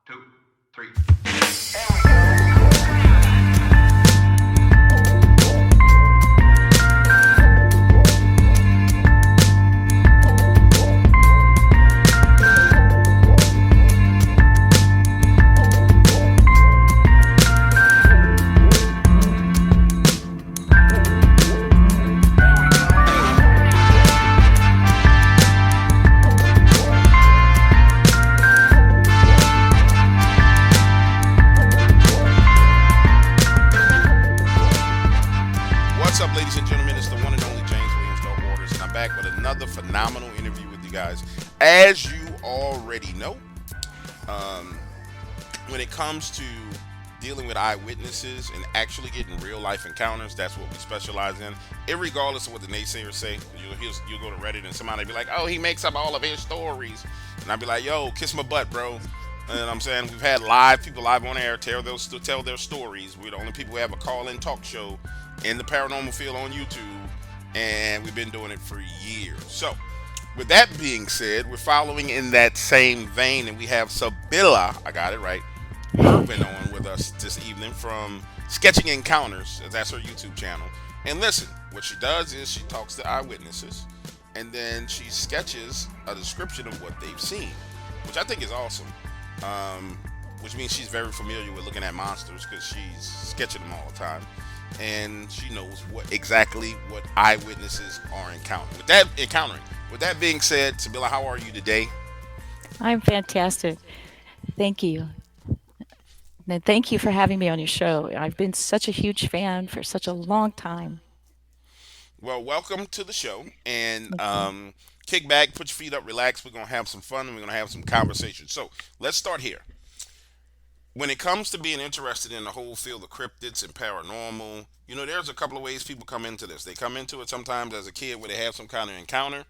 two, three. What's up, ladies and gentlemen? It's the one and only James Williams Dog Waters, and I'm back with another phenomenal interview with you guys. As you already know, um, when it comes to dealing with eyewitnesses and actually getting real life encounters, that's what we specialize in. Irregardless of what the naysayers say, you'll go to Reddit and somebody be like, "Oh, he makes up all of his stories," and I'd be like, "Yo, kiss my butt, bro." And I'm saying we've had people live on air tell their stories. We're the only people who have a call-in talk show in the paranormal field on YouTube, and we've been doing it for years. So, with that being said, we're following in that same vein, and we have Sabila, I got it right, Irvin on with us this evening from Sketching Encounters, as that's her YouTube channel. And listen, what she does is she talks to eyewitnesses, and then she sketches a description of what they've seen, which I think is awesome. Which means she's very familiar with looking at monsters because she's sketching them all the time, and she knows what eyewitnesses are encountering. With that being said, Sabila, how are you today? I'm fantastic. Thank you. And thank you for having me on your show. I've been such a huge fan for such a long time. Well, welcome to the show, and Thank you. kick back, put your feet up, relax. We're gonna have some fun, and we're gonna have some conversation. So let's start here. When it comes to being interested in the whole field of cryptids and paranormal, there's a couple of ways people come into this. They come into it sometimes as a kid where they have some kind of encounter,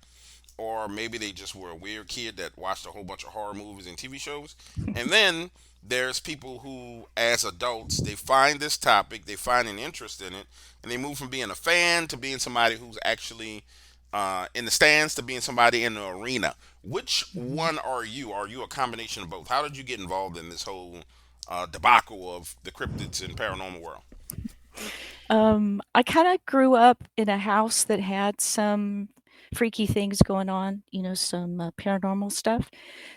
or maybe they just were a weird kid that watched a whole bunch of horror movies and TV shows. And then there's people who, as adults, they find this topic, they find an interest in it, and they move from being a fan to being somebody who's actually in the stands to being somebody in the arena. Which Mhm. one are you? Are you a combination of both? How did you get involved in this whole debacle of the cryptids and paranormal world? I kind of grew up in a house that had some freaky things going on, some paranormal stuff.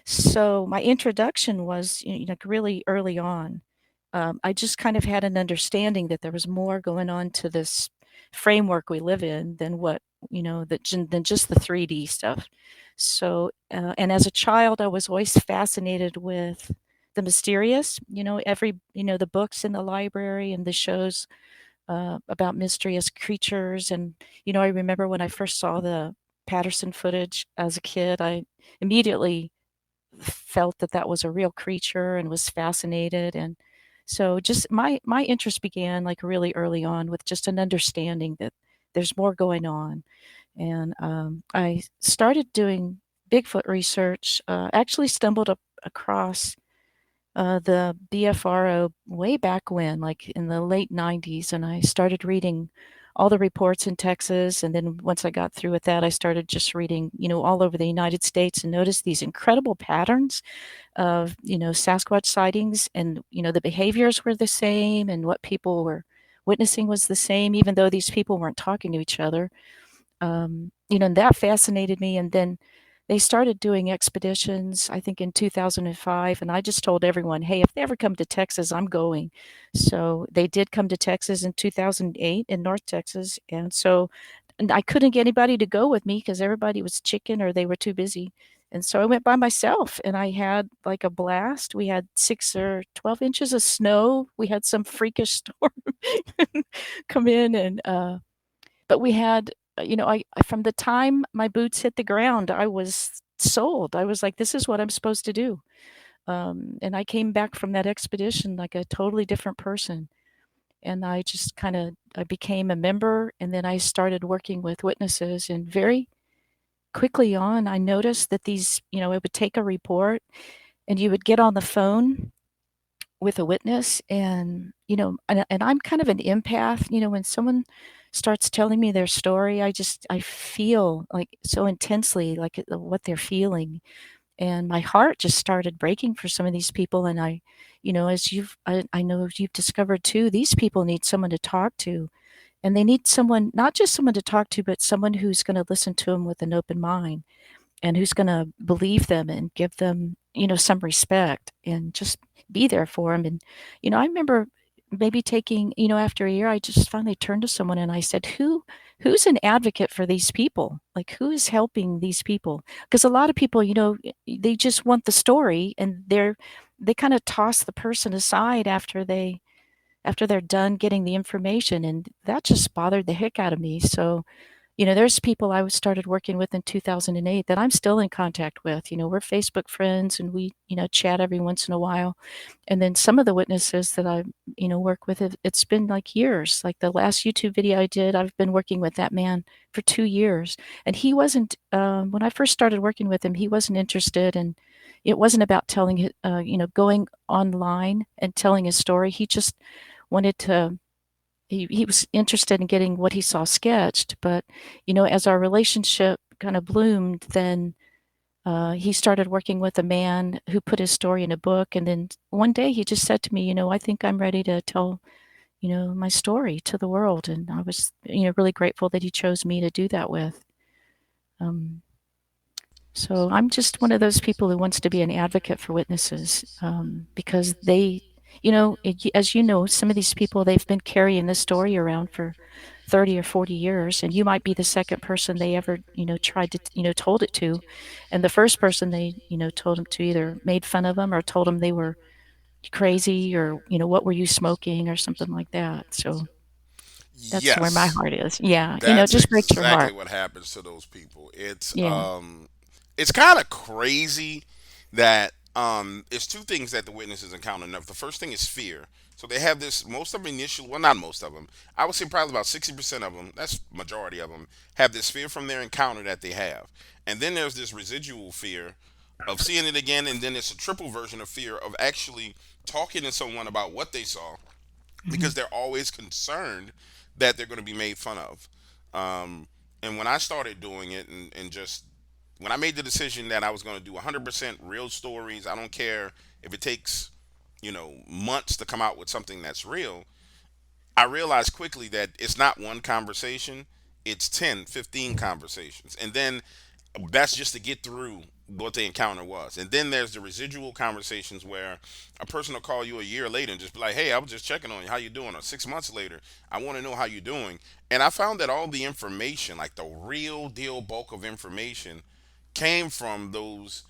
So my introduction was, like really early on. I just kind of had an understanding that there was more going on to this framework we live in than than just the 3D stuff. So, and as a child, I was always fascinated with the mysterious. The books in the library and the shows about mysterious creatures. And, I remember when I first saw the Patterson footage as a kid, I immediately felt that that was a real creature and was fascinated. And so just my interest began like really early on with just an understanding that there's more going on. And I started doing Bigfoot research, actually stumbled across the BFRO way back when, like in the late 90s, and I started reading all the reports in Texas. And then once I got through with that, I started just reading, all over the United States and noticed these incredible patterns of, Sasquatch sightings. And, the behaviors were the same and what people were witnessing was the same, even though these people weren't talking to each other. And that fascinated me. And then they started doing expeditions, I think in 2005. And I just told everyone, hey, if they ever come to Texas, I'm going. So they did come to Texas in 2008 in North Texas. And I couldn't get anybody to go with me because everybody was chicken or they were too busy. And so I went by myself and I had like a blast. We had 6 or 12 inches of snow. We had some freakish storm come in but we had, from the time my boots hit the ground, I was sold. I was like, this is what I'm supposed to do. And I came back from that expedition like a totally different person. And I just I became a member, and then I started working with witnesses. And very quickly on, I noticed that it would take a report, and you would get on the phone with a witness, and I'm kind of an empath. When someone starts telling me their story, I feel like so intensely like what they're feeling. and my heart just started breaking for some of these people. And as I know you've discovered too, these people need someone to talk to, and they need someone, not just someone to talk to, but someone who's going to listen to them with an open mind and who's going to believe them and give them, some respect and just be there for them. And, I remember maybe taking, after a year, I just finally turned to someone and I said, who's an advocate for these people? Like, who is helping these people? Because a lot of people, they just want the story, and they kind of toss the person aside after they're done getting the information, and that just bothered the heck out of me. So, there's people I was started working with in 2008 that I'm still in contact with. We're Facebook friends, and we, chat every once in a while. And then some of the witnesses that I, work with, it's been like years. Like the last YouTube video I did, I've been working with that man for 2 years. And he wasn't, when I first started working with him, he wasn't interested. And it wasn't about going online and telling his story. He just wanted to he was interested in getting what he saw sketched. But, as our relationship kind of bloomed, then he started working with a man who put his story in a book. And then one day he just said to me, I think I'm ready to tell, my story to the world. And I was, really grateful that he chose me to do that with. Um, so I'm just one of those people who wants to be an advocate for witnesses, because they, as you know, some of these people, they've been carrying this story around for 30 or 40 years, and you might be the second person they ever, tried to, told it to. And the first person they, told them to either made fun of them or told them they were crazy, or, what were you smoking or something like that. So that's where my Yes, heart is. Yeah. It that's just breaks your exactly heart. what happens to those people. Yeah. It's kind of crazy that it's two things that the witnesses encounter. Now, the first thing is fear. So they have this. Most of them initially, well, not most of them. I would say probably about 60% of them. That's majority of them have this fear from their encounter that they have, and then there's this residual fear of seeing it again, and then it's a triple version of fear of actually talking to someone about what they saw, Hmm. because they're always concerned that they're going to be made fun of. Um, and when I started doing it, and just when I made the decision that I was going to do 100% real stories, I don't care if it takes, months to come out with something that's real. I realized quickly that it's not one conversation, it's 10, 15 conversations. And then that's just to get through what the encounter was. And then there's the residual conversations where a person will call you a year later and just be like, "Hey, I was just checking on you. How you doing?" Or 6 months later, "I want to know how you're doing." And I found that all the information, like the real deal bulk of information, came from those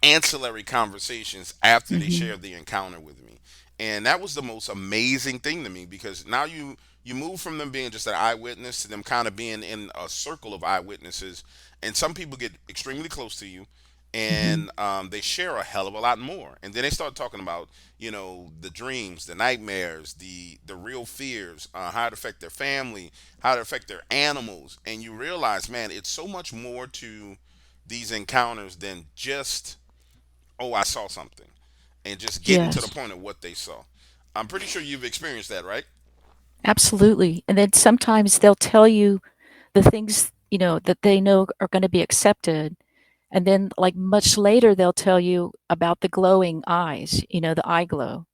ancillary conversations after they Hmm. shared the encounter with me. And that was the most amazing thing to me, because now you move from them being just an eyewitness to them kind of being in a circle of eyewitnesses. And some people get extremely close to you, Hmm. and they share a hell of a lot more. And then they start talking about, the dreams, the nightmares, the real fears, how it affect their family, how it affect their animals. And you realize, man, it's so much more to these encounters than just, "Oh, I saw something," and just getting to the Yes. point of what they saw. I'm pretty sure you've experienced that, right? Absolutely. And then sometimes they'll tell you the things, that they know are going to be accepted. And then, like, much later, they'll tell you about the glowing eyes, the eye glow,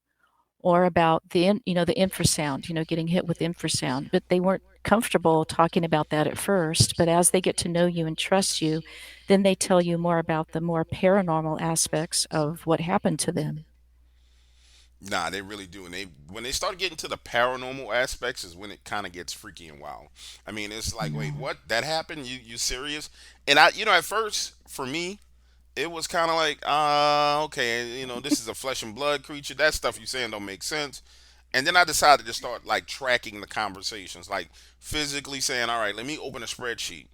or about the infrasound, getting hit with infrasound. But they weren't comfortable talking about that at first. But as they get to know you and trust you, then they tell you more about the more paranormal aspects of what happened to them. Nah, they really do. And they when they start getting to the paranormal aspects is when it kind of gets freaky and wild. I mean, it's like, wait, Yeah. what? That happened? You serious? And at first, for me, it was kind of like, okay, this is a flesh and blood creature. That stuff you saying don't make sense. And then I decided to start like tracking the conversations, like physically saying, all right, let me open a spreadsheet,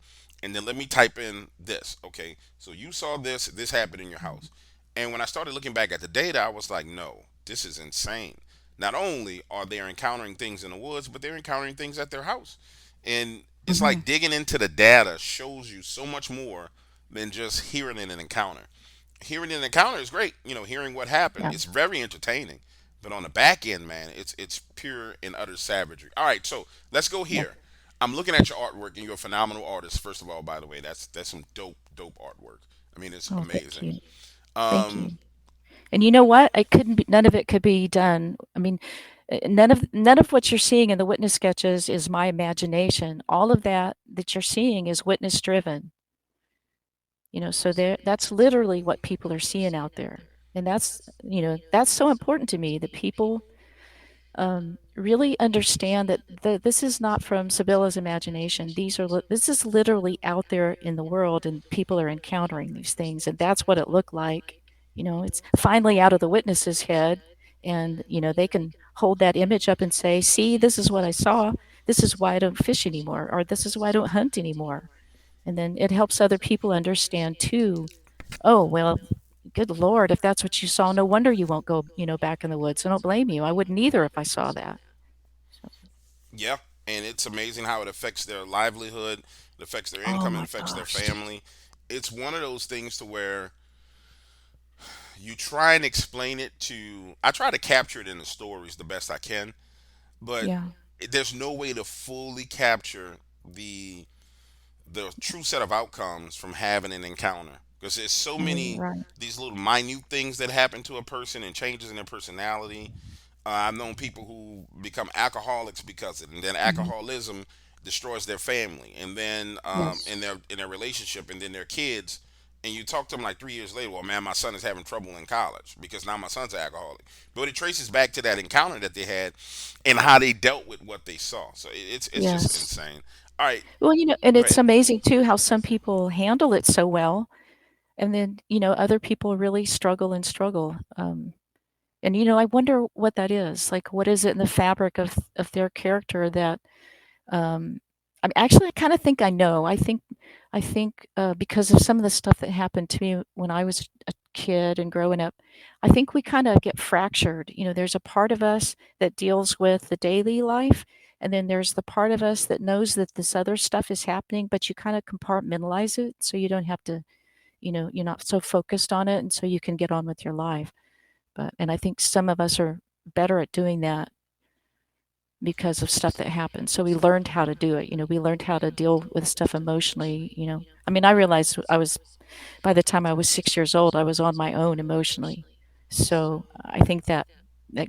and then let me type in this. Okay, so you saw this, this happened in your house. And when I started looking back at the data, I was like, no, this is insane. Not only are they encountering things in the woods, but they're encountering things at their house. And it's Hmm. like digging into the data shows you so much more than just hearing in an encounter. Hearing an encounter is great, hearing what happened. Yeah. It's very entertaining. But on the back end, man, it's pure and utter savagery. All right, so let's go Yeah. here. I'm looking at your artwork, and you're a phenomenal artist. First of all, by the way, that's some dope artwork. I mean, it's Oh, thank amazing. you. Thank Um, you. And you know what? I couldn't be, none of it could be done. I mean, none of what you're seeing in the witness sketches is my imagination. All of that you're seeing is witness driven. So that's literally what people are seeing out there. And that's so important to me that people really understand that this is not from Sibylla's imagination. This is literally out there in the world, and people are encountering these things, and that's what it looked like. It's finally out of the witness's head, and they can hold that image up and say, "See, this is what I saw. This is why I don't fish anymore, or this is why I don't hunt anymore." And then it helps other people understand too. Oh, well, good Lord, if that's what you saw, no wonder you won't go, back in the woods. I don't blame you. I wouldn't either if I saw that. So, yeah, and it's amazing how it affects their livelihood, it affects their oh income, it my affects their gosh. family. It's one of those things to where you try and explain it to. I try to capture it in the stories the best I can, but Yeah. there's no way to fully capture the the true set of outcomes from having an encounter because there's so many Right. these little minute things that happen to a person and changes in their personality. I've known people who become alcoholics because of it, and then Hmm. alcoholism destroys their family, and then Yes. in their relationship, and then their kids. And you talk to them like 3 years later, well, man, my son is having trouble in college because now my son's an alcoholic. But it traces back to that encounter that they had and how they dealt with what they saw. So it's just Yes. insane. All right, Well, and go it's ahead. amazing too how some people handle it so well, and then other people really struggle and struggle. And I wonder what that is. Like, what is it in the fabric of their character that I kind of think I know. I think because of some of the stuff that happened to me when I was a kid and growing up, I think we kind of get fractured. There's a part of us that deals with the daily life, and then there's the part of us that knows that this other stuff is happening, but you kind of compartmentalize it so you don't have to, you're not so focused on it, and so you can get on with your life. And I think some of us are better at doing that because of stuff that happened. So we learned how to do it. We learned how to deal with stuff emotionally. I mean, I realized by the time I was 6 years old, I was on my own emotionally. So I think that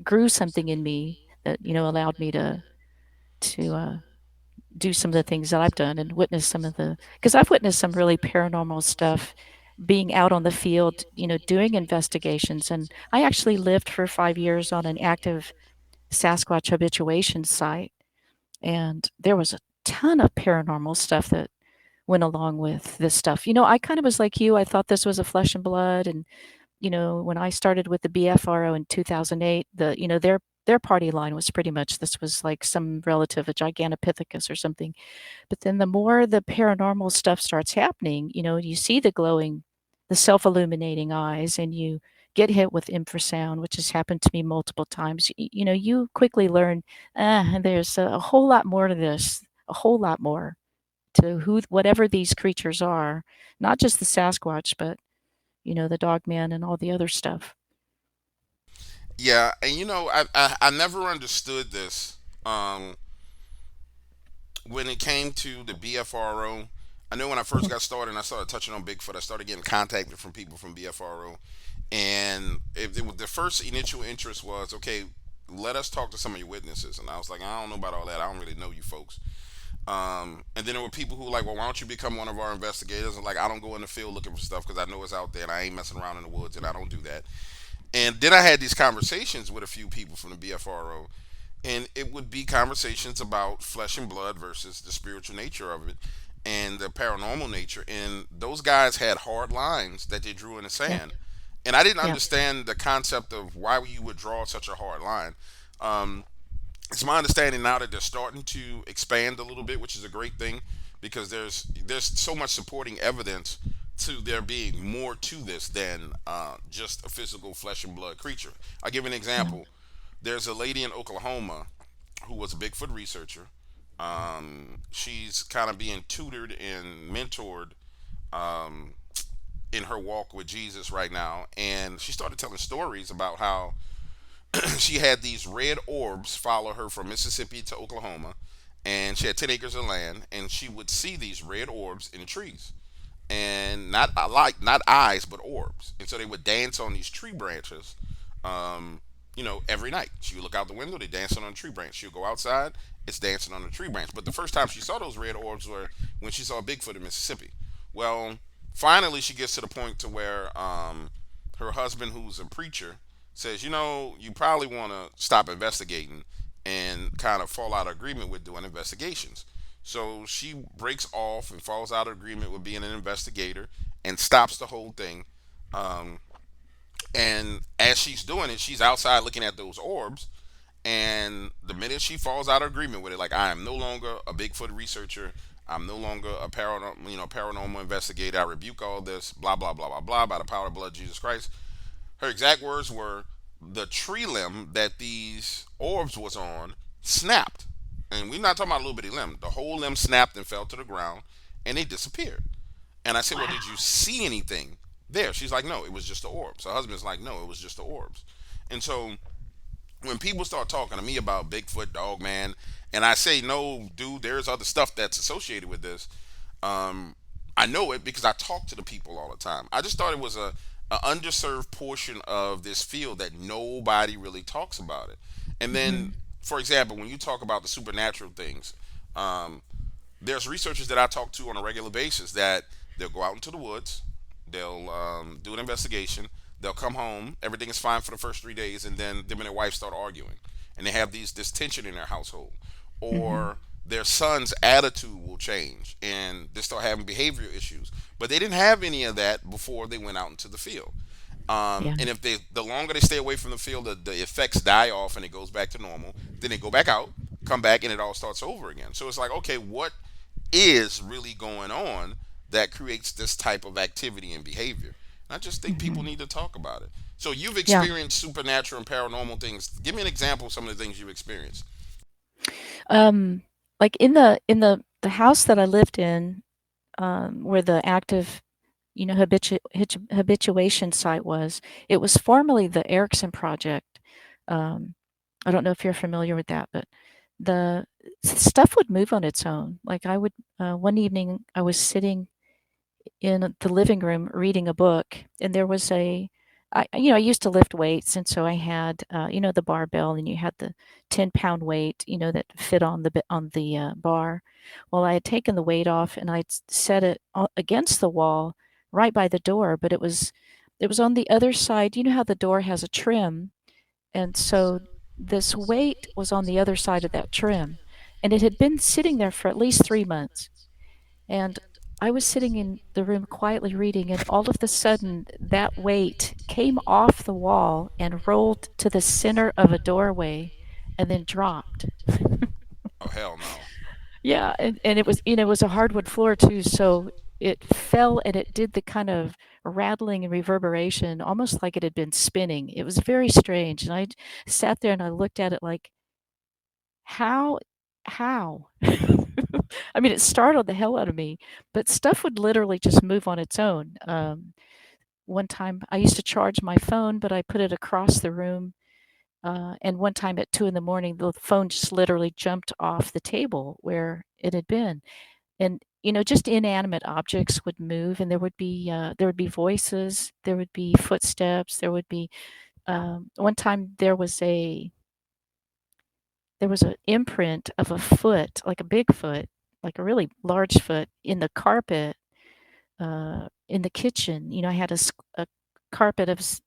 grew something in me that, allowed me to do some of the things that I've done and witness because I've witnessed some really paranormal stuff being out on the field, doing investigations. And I actually lived for 5 years on an active Sasquatch habituation site, and there was a ton of paranormal stuff that went along with this stuff. I kind of was like you. I thought this was a flesh and blood, and when I started with the BFRO in 2008, their party line was pretty much this was like some relative, a Gigantopithecus or something. But then the more the paranormal stuff starts happening, you see the self-illuminating eyes, and you get hit with infrasound, which has happened to me multiple times. You quickly learn, there's a whole lot more to this, a whole lot more to whatever these creatures are, not just the Sasquatch, but the Dogman and all the other stuff. Yeah, and I never understood this. Um, when it came to the BFRO, I know when I first Yeah, got started and I started touching on Bigfoot, I started getting contacted from people from BFRO, and if it was the first initial interest was okay, let us talk to some of your witnesses, and I was like, I don't know about all that. I don't really know you folks. And then there were people who were like, well, why don't you become one of our investigators? And like, I don't go in the field looking for stuff because I know it's out there, and I ain't messing around in the woods, and I don't do that. And then I had these conversations with a few people from the BFRO, and it would be conversations about flesh and blood versus the spiritual nature of it and the paranormal nature. And those guys had hard lines that they drew in the yeah, sand. And I didn't yeah, understand the concept of why you would draw such a hard line. Um, it's my understanding now that they're starting to expand a little bit, which is a great thing because there's so much supporting evidence to there being more to this than just a physical flesh and blood creature. I'll give you an yeah, example. There's a lady in Oklahoma who was a Bigfoot researcher. She's kind of being tutored and mentored um, in her walk with Jesus right now, and she started telling stories about how she had these red orbs follow her from Mississippi to Oklahoma, and she had 10 acres of land, and she would see these red orbs in the trees. and not eyes, but orbs. And so they would dance on these tree branches, um, every night. She would look out the window, they dancing on a tree branch. She would go outside, it's dancing on a tree branch. But the first time she saw those red orbs were when she saw Bigfoot in Mississippi. Well, finally she gets to the point to where her husband, who's a preacher, says, you probably want to stop investigating and kind of fall out of agreement with doing investigations. So she breaks off and falls out of agreement with being an investigator and stops the whole thing. Um, and as she's doing it, she's outside looking at those orbs. And the minute she falls out of agreement with it, like, I am no longer a Bigfoot researcher, I'm no longer a paranormal investigator. I rebuke all this, blah blah blah blah blah, by the power of the blood of Jesus Christ. Her exact words were, the tree limb that these orbs was on snapped. And we're not talking about a little bitty limb. The whole limb snapped and fell to the ground and they disappeared. And I said, well, did you Wow. see anything there? She's like, no, it was just the orbs. Her husband's like, no, it was just the orbs. And so when people start talking to me about Bigfoot, Dogman, and I say, no, dude, there's other stuff that's associated with this, um, I know it because I talk to the people all the time. I just thought it was a underserved portion of this field that nobody really talks about it. And then, Mhm. for example, when you talk about the supernatural things, um, there's researchers that I talk to on a regular basis that they'll go out into the woods, they'll do an investigation, they'll come home, everything is fine for the first 3 days, and then them and their wife start arguing, and they have this tension in their household, Mhm. or their son's attitude will change, and they start having behavioral issues. But they didn't have any of that before they went out into the field. Yeah. And if the longer they stay away from the field, the effects die off and it goes back to normal. Then they go back out, come back, and it all starts over again. So it's like, okay, what is really going on that creates this type of activity and behavior? And I just think people Mhm. need to talk about it. So you've Yeah. experienced supernatural and paranormal things. Give me an example of some of the things you've experienced. Um, like in the house that I lived in, where the active, habituation site was, it was formerly the Erickson Project. Um, I don't know if you're familiar with that, but the stuff would move on its own. Like one evening I was sitting in the living room reading a book, and there was I used to lift weights, and so I had, the barbell, and you had the 10-pound weight, that fit on the bar. Well, I had taken the weight off, and I'd set it against the wall, right by the door, but it was on the other side. You know how the door has a trim, and so this weight was on the other side of that trim, and it had been sitting there for at least 3 months. And I was sitting in the room quietly reading, and all of a sudden, that weight came off the wall and rolled to the center of a doorway and then dropped. Oh, hell no. Yeah, and it was a hardwood floor too, so it fell and it did the kind of rattling and reverberation, almost like it had been spinning. It was very strange, and I sat there and I looked at it like, how how? I mean, it startled the hell out of me, but stuff would literally just move on its own. One time I used to charge my phone, but I put it across the room. And one time at 2 in the morning, the phone just literally jumped off the table where it had been. And, just inanimate objects would move, and there would be voices, there would be footsteps, there would be, one time there was an imprint of a foot, like a big foot, like a really large foot, in the carpet, in the kitchen. I had a carpet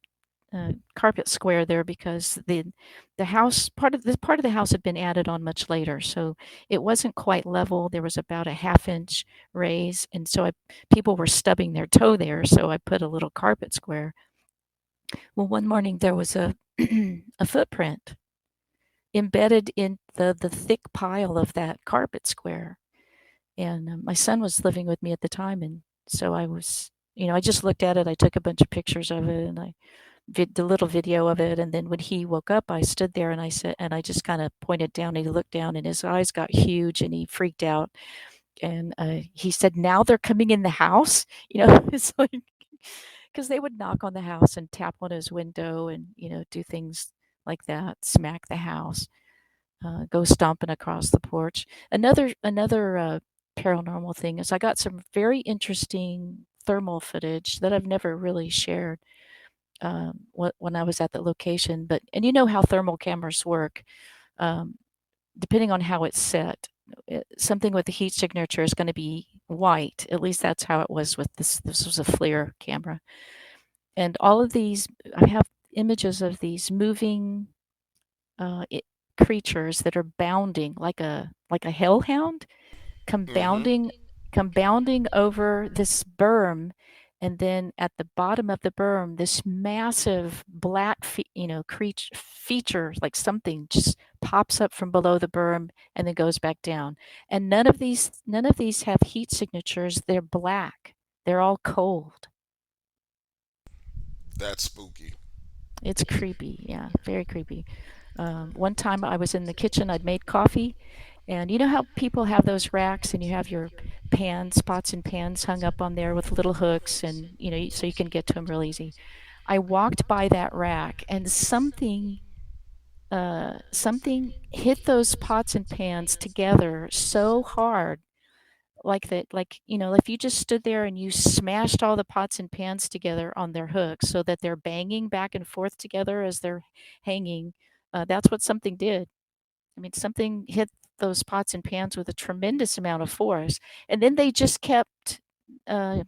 carpet square there because the house part of the house had been added on much later, so it wasn't quite level. There was about a half-inch raise, and so people were stubbing their toe there. So I put a little carpet square. Well, one morning there was a a footprint embedded in the thick pile of that carpet square. And my son was living with me at the time, and so I just looked at it. I took a bunch of pictures of it, and I did a little video of it. And then when he woke up, I stood there and I just kind of pointed down. And he looked down, and his eyes got huge, and he freaked out. And he said, "Now they're coming in the house." It's like, because they would knock on the house and tap on his window and do things like that, smack the house, go stomping across the porch. Another paranormal thing is I got some very interesting thermal footage that I've never really shared when I was at the location. But and you know how thermal cameras work. Um, Depending on how it's set, something with the heat signature is going to be white. At least that's how it was with this. This was a FLIR camera, and all of these. I have images of these moving it, creatures that are bounding like a hellhound, come Mm-hmm. bounding come bounding over this berm, and then at the bottom of the berm, this massive black feature, like something just pops up from below the berm and then goes back down. And none of these have heat signatures. They're black. They're all cold. That's spooky. It's creepy. Yeah, very creepy. One time I was in the kitchen, I'd made coffee, and you know how people have those racks and you have your pans, pots and pans hung up on there with little hooks, and so you can get to them real easy. I walked by that rack and something hit those pots and pans together so hard, like that, like if you just stood there and you smashed all the pots and pans together on their hooks so that they're banging back and forth together as they're hanging. That's what something did. I mean, something hit those pots and pans with a tremendous amount of force, and then they just kept uh,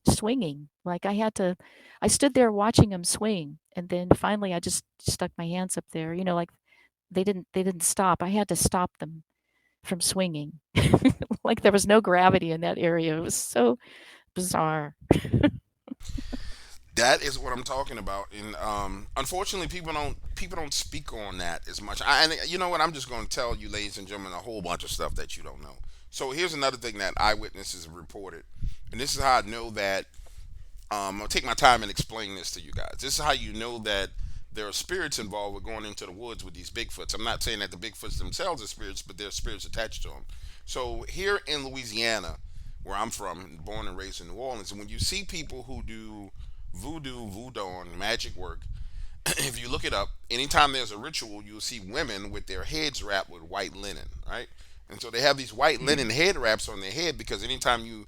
swinging. Like I stood there watching them swing, and then finally I just stuck my hands up there. Like they didn't stop. I had to stop them from swinging. Like there was no gravity in that area. It was so bizarre. That is what I'm talking about, and unfortunately, people don't speak on that as much. And you know what? I'm just going to tell you, ladies and gentlemen, a whole bunch of stuff that you don't know. So here's another thing that eyewitnesses have reported, and this is how I know that. I'll take my time and explain this to you guys. This is how you know that there are spirits involved with going into the woods with these Bigfoots. I'm not saying that the Bigfoots themselves are spirits, but there's spirits attached to them. So here in Louisiana, where I'm from, born and raised in New Orleans, and when you see people who do voodoo, and magic work, if you look it up, anytime there's a ritual, you'll see women with their heads wrapped with white linen, right? And so they have these white linen head wraps on their head because anytime you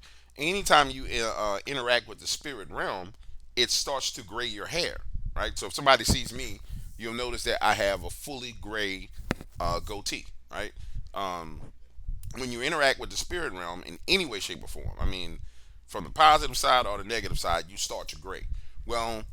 interact with the spirit realm, it starts to gray your hair, right? So if somebody sees me, you'll notice that I have a fully gray goatee, right? Um, when you interact with the spirit realm in any way, shape, or form, I mean, from the positive side or the negative side, you start to gray. Well,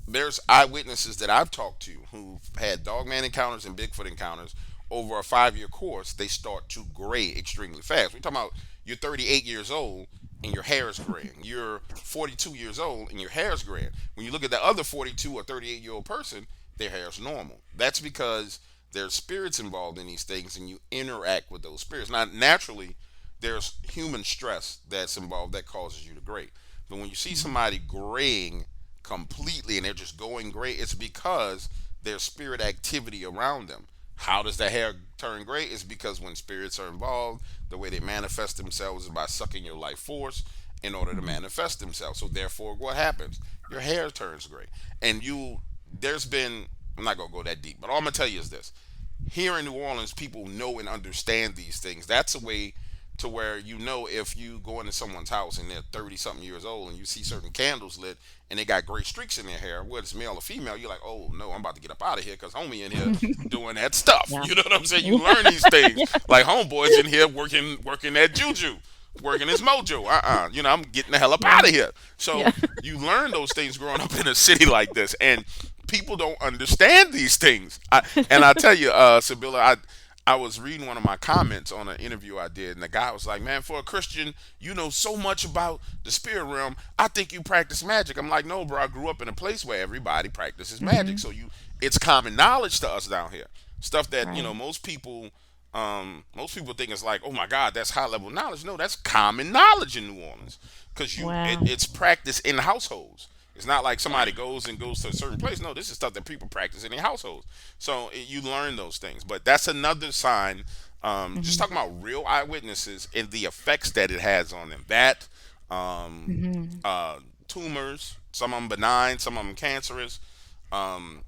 there's eyewitnesses that I've talked to who've had Dogman encounters and Bigfoot encounters over a 5 year course. They start to gray extremely fast. We're talking about you're 38 years old and your hair is graying. You're 42 years old and your hair is graying. When you look at the other 42 or 38-year-old person, their hair is normal. That's because there's spirits involved in these things and you interact with those spirits. Now, naturally, there's human stress that's involved that causes you to gray. But when you see Mhm. somebody graying completely and they're just going gray, it's because there's spirit activity around them. How does the hair turn gray? It's because when spirits are involved, the way they manifest themselves is by sucking your life force in order to Mhm. manifest themselves. So therefore, what happens? Your hair turns gray, and there's been. I'm not gonna go that deep, but all I'm gonna tell you is this: here in New Orleans, people know and understand these things. That's a way to where you know if you go into someone's house and they're 30 something years old and you see certain candles lit and they got gray streaks in their hair, whether it's male or female, you're like, oh no, I'm about to get up out of here because homie in here doing that stuff. Yeah. You know what I'm saying? You learn these things. Yeah. Like homeboys in here working that juju, working his mojo. You know, I'm getting the hell up Yeah. out of here. So Yeah. you learn those things growing up in a city like this, and people don't understand these things. And I tell you, Sibylla, I was reading one of my comments on an interview I did, and the guy was like, "Man, for a Christian, you know so much about the spirit realm. I think you practice magic." I'm like, "No, bro. I grew up in a place where everybody practices magic, Mhm. so it's common knowledge to us down here. Stuff that Right. most people think is like, oh my God, that's high level knowledge. No, that's common knowledge in New Orleans because Wow. it's practiced in households. It's not like Yeah. somebody goes to a certain place. No, this is stuff that people practice in their households. So you learn those things. But that's another sign. Just Mhm. talking about real eyewitnesses and the effects that it has on them. That um, Mhm. tumors, some of them benign, some of them cancerous. Um,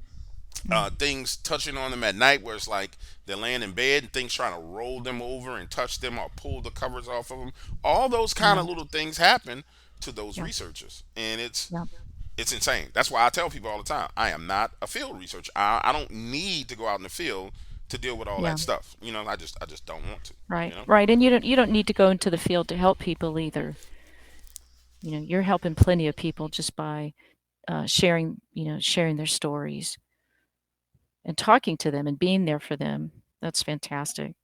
Mm. Things touching on them at night where it's like they're laying in bed and things trying to roll them over and touch them or pull the covers off of them. All those kind Yeah. of little things happen to those Yeah. researchers, and Yeah. it's insane. That's why I tell people all the time, I am not a field researcher. I don't need to go out in the field to deal with all that Yeah. stuff. I just don't want to. Right. You know. Right. And you don't need to go into the field to help people either. You're helping plenty of people just by sharing their stories and talking to them and being there for them. That's fantastic.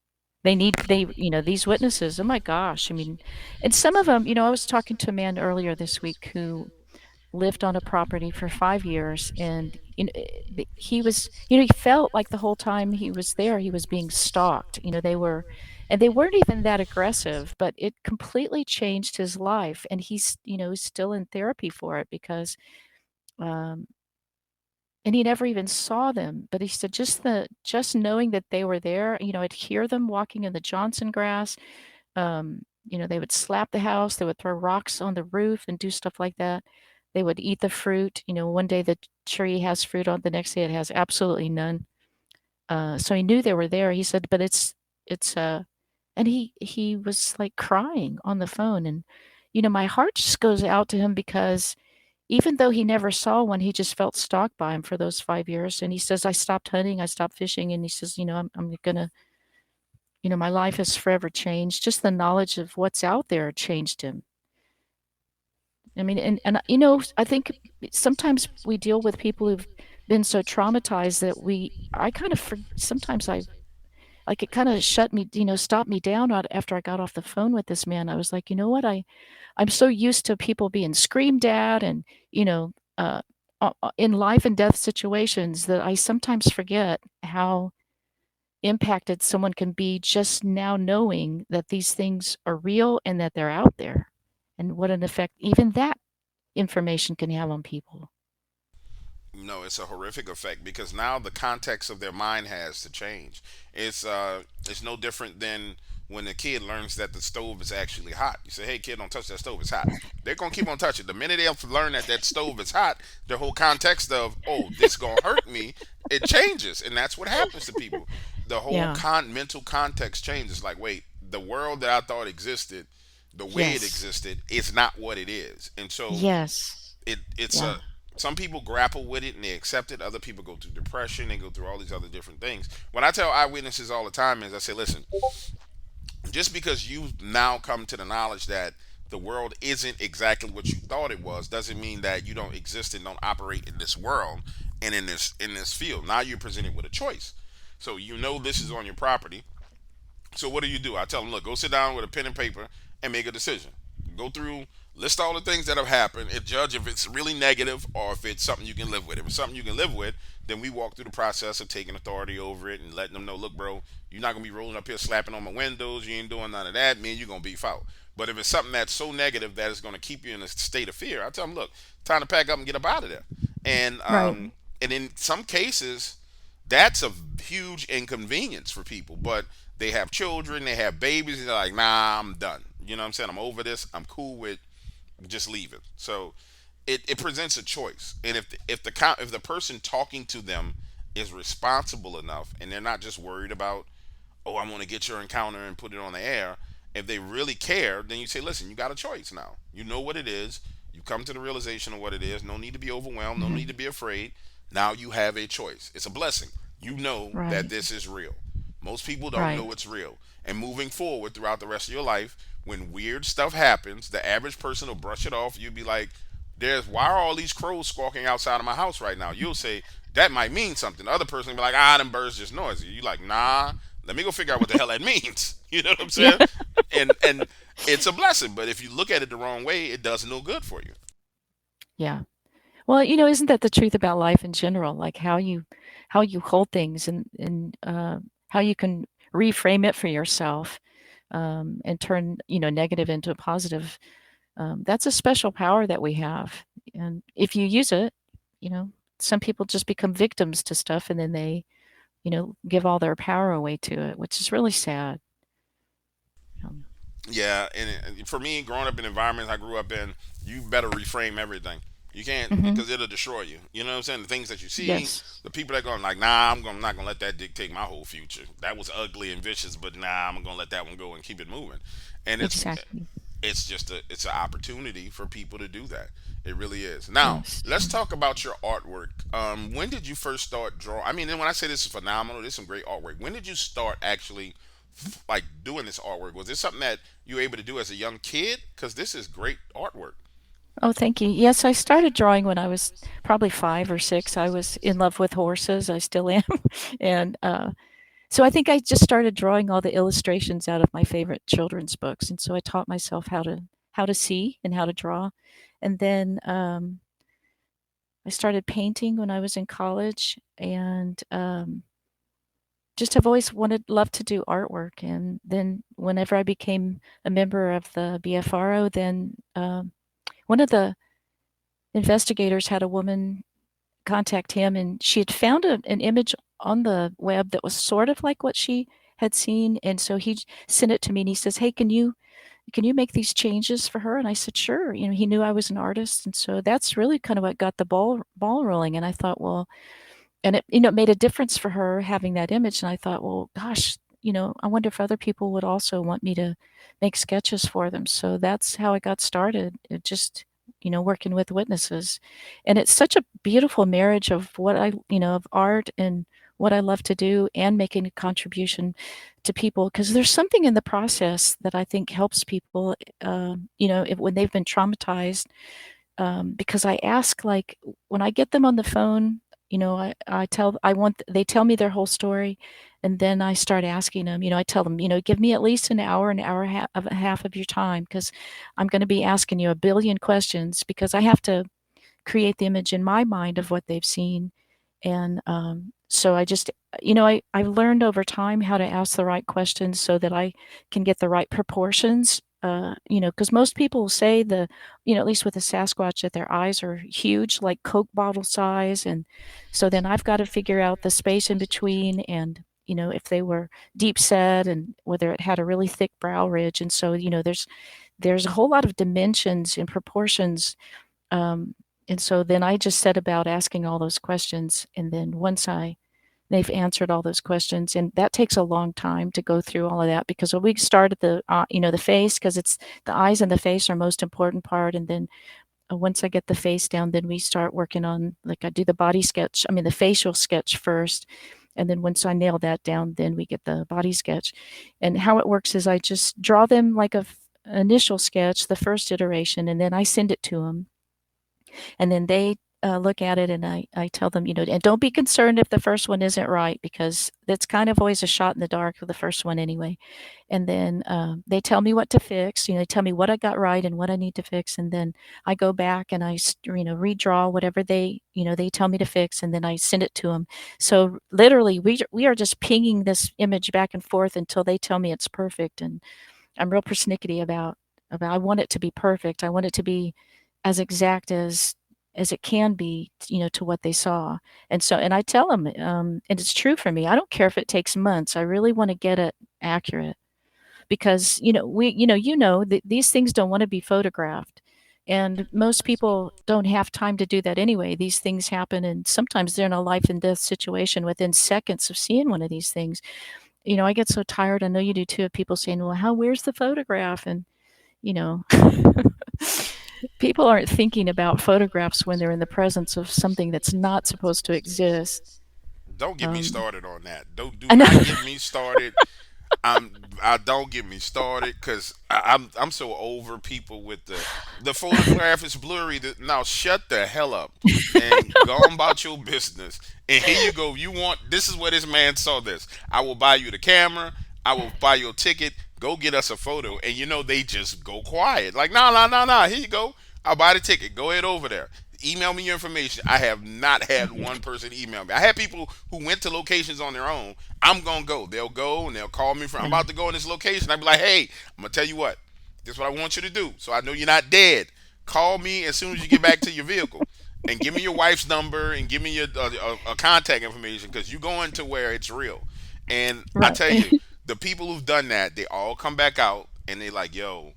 These witnesses, oh my gosh. I mean, and some of them, I was talking to a man earlier this week who lived on a property for 5 years, and he was, he felt like the whole time he was there, he was being stalked. And they weren't even that aggressive, but it completely changed his life. And he's still in therapy for it because, um, and he never even saw them, but he said just knowing that they were there, I'd hear them walking in the Johnson grass. They would slap the house, they would throw rocks on the roof and do stuff like that. They would eat the fruit. One day the tree has fruit on, the next day it has absolutely none. So he knew they were there. He said, but it's and he was like crying on the phone, and my heart just goes out to him because even though he never saw one, he just felt stalked by him for those 5 years. And he says, I stopped hunting, I stopped fishing, and he says, I'm gonna, my life has forever changed. Just the knowledge of what's out there changed him. I mean, and I think sometimes we deal with people who've been so traumatized that I kind of, sometimes I, like, it kind of shut me, stopped me down after I got off the phone with this man. I was like, you know what? I'm so used to people being screamed at and, you know, uh, in life and death situations that I sometimes forget how impacted someone can be just now knowing that these things are real and that they're out there, and what an effect even that information can have on people. No, it's a horrific effect because now the context of their mind has to change. It's no different than when a kid learns that the stove is actually hot. You say, "Hey, kid, don't touch that stove. It's hot." They're gonna keep on touching. The minute they learn that that stove is hot, the whole context of, "Oh, this gonna hurt me," it changes, and that's what happens to people. The whole Yeah. mental context changes. Like, wait, the world that I thought existed, the way it Yes. existed, is not what it is, and so Yes. it's Yeah. a some people grapple with it and they accept it. Other people go through depression. They go through all these other different things. What I tell eyewitnesses all the time is, I say, listen, just because you've now come to the knowledge that the world isn't exactly what you thought it was, doesn't mean that you don't exist and don't operate in this world and in this field. Now you're presented with a choice. So this is on your property. So what do? I tell them, look, go sit down with a pen and paper and make a decision. Go through, list all the things that have happened, and judge if it's really negative or if it's something you can live with. If it's something you can live with, then we walk through the process of taking authority over it and letting them know, look, bro, you're not gonna be rolling up here slapping on my windows. You ain't doing none of that. Me and you gonna beef out. But if it's something that's so negative that it's gonna keep you in a state of fear, I tell them, look, time to pack up and get up out of there. And Right. um, and in some cases, that's a huge inconvenience for people. But they have children, they have babies, and they're like, nah, I'm done. You know what I'm saying? I'm over this. I'm cool with just leaving. So it presents a choice. And if the person talking to them is responsible enough and they're not just worried about, oh, I want to get your encounter and put it on the air. If they really care, then you say, listen, you got a choice now. You know what it is. You come to the realization of what it is. No need to be overwhelmed. No Hmm. need to be afraid. Now you have a choice. It's a blessing. You know that Right. this is real. Most people don't Right. know it's real. And moving forward throughout the rest of your life, when weird stuff happens, the average person will brush it off. You'll be like, why are all these crows squawking outside of my house right now? You'll say, that might mean something. The other person will be like, them birds just noisy. You like, nah, let me go figure out what the hell that means. You know what I'm Yeah. saying? And it's a blessing, but if you look at it the wrong way, it does no good for you. Yeah. Well, isn't that the truth about life in general? Like how you hold things, and how you can reframe it for yourself, and turn negative into a positive. That's a special power that we have, and if you use it, you know, some people just become victims to stuff, and then they give all their power away to it, which is really sad. Um, Yeah, and for me, growing up in environments I grew up in, you better reframe everything. You can't, Hmm. because it'll destroy you. You know what I'm saying? The things that you see, Yes, the people that going like, nah, I'm not gonna let that dictate my whole future. That was ugly and vicious, but nah, I'm gonna let that one go and keep it moving. And exactly. it's just it's an opportunity for people to do that. It really is. Now Yes. let's talk about your artwork. When did you first start drawing? I mean, and when I say this is phenomenal, this is some great artwork. When did you start actually like doing this artwork? Was this something that you were able to do as a young kid? Because this is great artwork. Oh, thank you. Yes, I started drawing when I was probably 5 or 6. I was in love with horses. I still am. And so I think I just started drawing all the illustrations out of my favorite children's books. And so I taught myself how to see and how to draw. And then I started painting when I was in college, and just have always loved to do artwork. And then whenever I became a member of the BFRO, then one of the investigators had a woman contact him, and she had found an image on the web that was sort of like what she had seen. And so he sent it to me, and he says, "Hey, can you make these changes for her?" And I said, "Sure." He knew I was an artist, and so that's really kind of what got the ball rolling. And I thought, well, and it made a difference for her having that image. And I thought, well, gosh, I wonder if other people would also want me to make sketches for them. So that's how I got started. It just, working with witnesses. And it's such a beautiful marriage of of art and what I love to do, and making a contribution to people, because there's something in the process that I think helps people, when they've been traumatized, because I ask, like, when I get them on the phone, they tell me their whole story, and then I start asking them. I tell them, give me at least an hour and a half of your time, because I'm going to be asking you a billion questions, because I have to create the image in my mind of what they've seen. And so I just, I've learned over time how to ask the right questions so that I can get the right proportions. Because most people will say at least with a Sasquatch, that their eyes are huge, like Coke bottle size. And so then I've got to figure out the space in between, and, if they were deep set, and whether it had a really thick brow ridge. And so, there's a whole lot of dimensions and proportions, and so then I just set about asking all those questions. And then once they've answered all those questions, and that takes a long time to go through all of that, because when we start at the face, because it's the eyes and the face are most important part. And then once I get the face down, then we start working on, like, I do the body sketch, I mean the facial sketch first. And then once I nail that down, then we get the body sketch. And how it works is I just draw them like initial sketch, the first iteration, and then I send it to them, and then they look at it, and I tell them, and don't be concerned if the first one isn't right, because that's kind of always a shot in the dark with the first one anyway. And then they tell me what to fix. They tell me what I got right and what I need to fix. And then I go back and redraw whatever they tell me to fix, and then I send it to them. So literally, we are just pinging this image back and forth until they tell me it's perfect. And I'm real persnickety about I want it to be perfect. I want it to be as exact as it can be, to what they saw. And I tell them, and it's true for me. I don't care if it takes months. I really want to get it accurate, because these things don't want to be photographed. And most people don't have time to do that anyway. These things happen, and sometimes they're in a life and death situation within seconds of seeing one of these things. I get so tired. I know you do too, of people saying, "Well, where's the photograph?" And you know, people aren't thinking about photographs when they're in the presence of something that's not supposed to exist. Don't get me Um, started on that. Don't do I know. not get me started. I don't get me started because I'm so over people with the photograph is blurry. Now shut the hell up and go on about your business. And here you go. You want this is where this man saw this. I will buy you the camera. I will buy your ticket. Go get us a photo. And they just go quiet. Like no no no no. Here you go. I'll buy the ticket. Go ahead over there. Email me your information. I have not had one person email me. I had people who went to locations on their own. I'm gonna go. They'll go and they'll call me from. I'm Yeah. about to go in this location. I'll be like, hey, I'm gonna tell you what. This is what I want you to do. So I know you're not dead. Call me as soon as you get back to your vehicle, and give me your wife's number and give me your contact information because you're going to where it's real. And I Right. tell you, the people who've done that, they all come back out and they like, yo,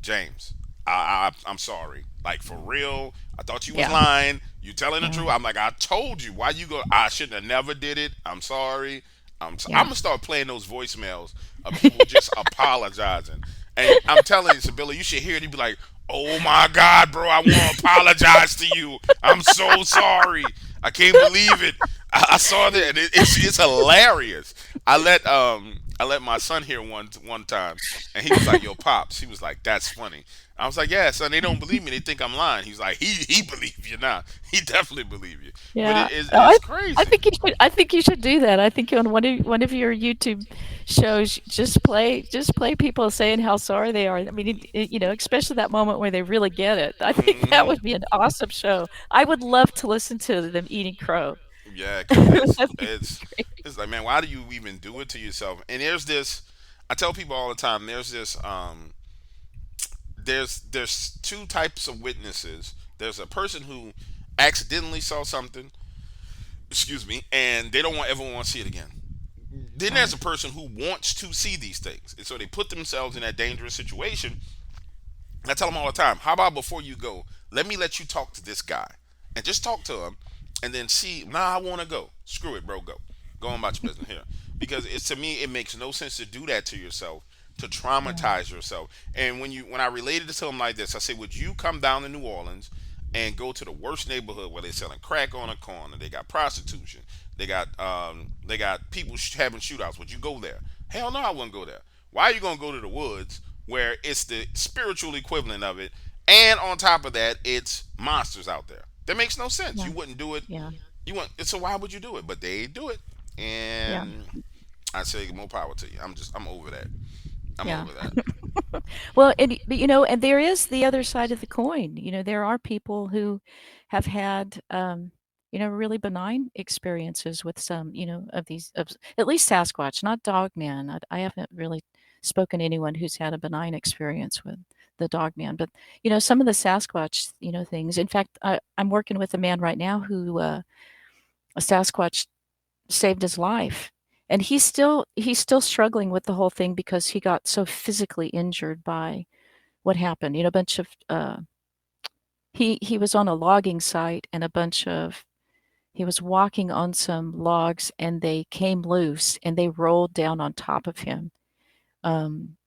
James, I'm sorry. Like for real, I thought you was Yeah. lying. You telling the truth. Yeah. I'm like, I told you. Why you go? I shouldn't have never did it. I'm sorry. I'm Yeah. gonna start playing those voicemails of people just apologizing. And I'm telling you, Sibylla, you should hear it. You'd be like, "Oh my God, bro, I want to apologize to you. I'm so sorry. I can't believe it. I saw that. And it's hilarious. I let my son hear one time, and he was like, "Yo, pops." He was like, "That's funny." I was like, "Yeah, son. They don't believe me. They think I'm lying." He's like, "He believe you now. He definitely believe you." But Yeah. Oh, it's I crazy. think you should. I think you should do that. I think on one of your YouTube shows, just play people saying how sorry they are. I mean, especially that moment where they really get it. I think that Hmm. would be an awesome show. I would love to listen to them eating crow. Yeah, because That'd be great. it's like, man, why do you even do it to yourself? And there's this. I tell people all the time. There's two types of witnesses. There's a person who accidentally saw something, excuse me, and they don't want everyone want to see it again. Then there's Right. a person who wants to see these things, and so they put themselves in that dangerous situation. I tell them all the time, how about before you go, let you talk to this guy, and just talk to him, and then see. Nah, I want to go. Screw it, bro. Go on about your business here, because it's to me it makes no sense to do that to yourself, to Yeah. traumatize yourself. And when I related it to him like this, I said, would you come down to New Orleans and go to the worst neighborhood where they're selling crack on a corner, they got prostitution, they got people having shootouts? Would you go there? Hell no, I wouldn't go there. Why are you gonna go to the woods where it's the spiritual equivalent of it, and on top of that, it's monsters out there? That makes no sense. Yeah. You wouldn't do it. Yeah. You want so why would you do it? But they do it, Yeah. and I say more power to you. I'm over that. I'm Yeah. over that. Well, and there is the other side of the coin. There are people who have had, really benign experiences with some, of these, at least Sasquatch, not Dogman. I haven't really spoken to anyone who's had a benign experience with the Dogman, but some of the Sasquatch, things. In fact, I'm working with a man right now who a Sasquatch saved his life. And he's still struggling with the whole thing because he got so physically injured by what happened. A bunch of he was on a logging site and a bunch of he was walking on some logs and they came loose and they rolled down on top of him. Um,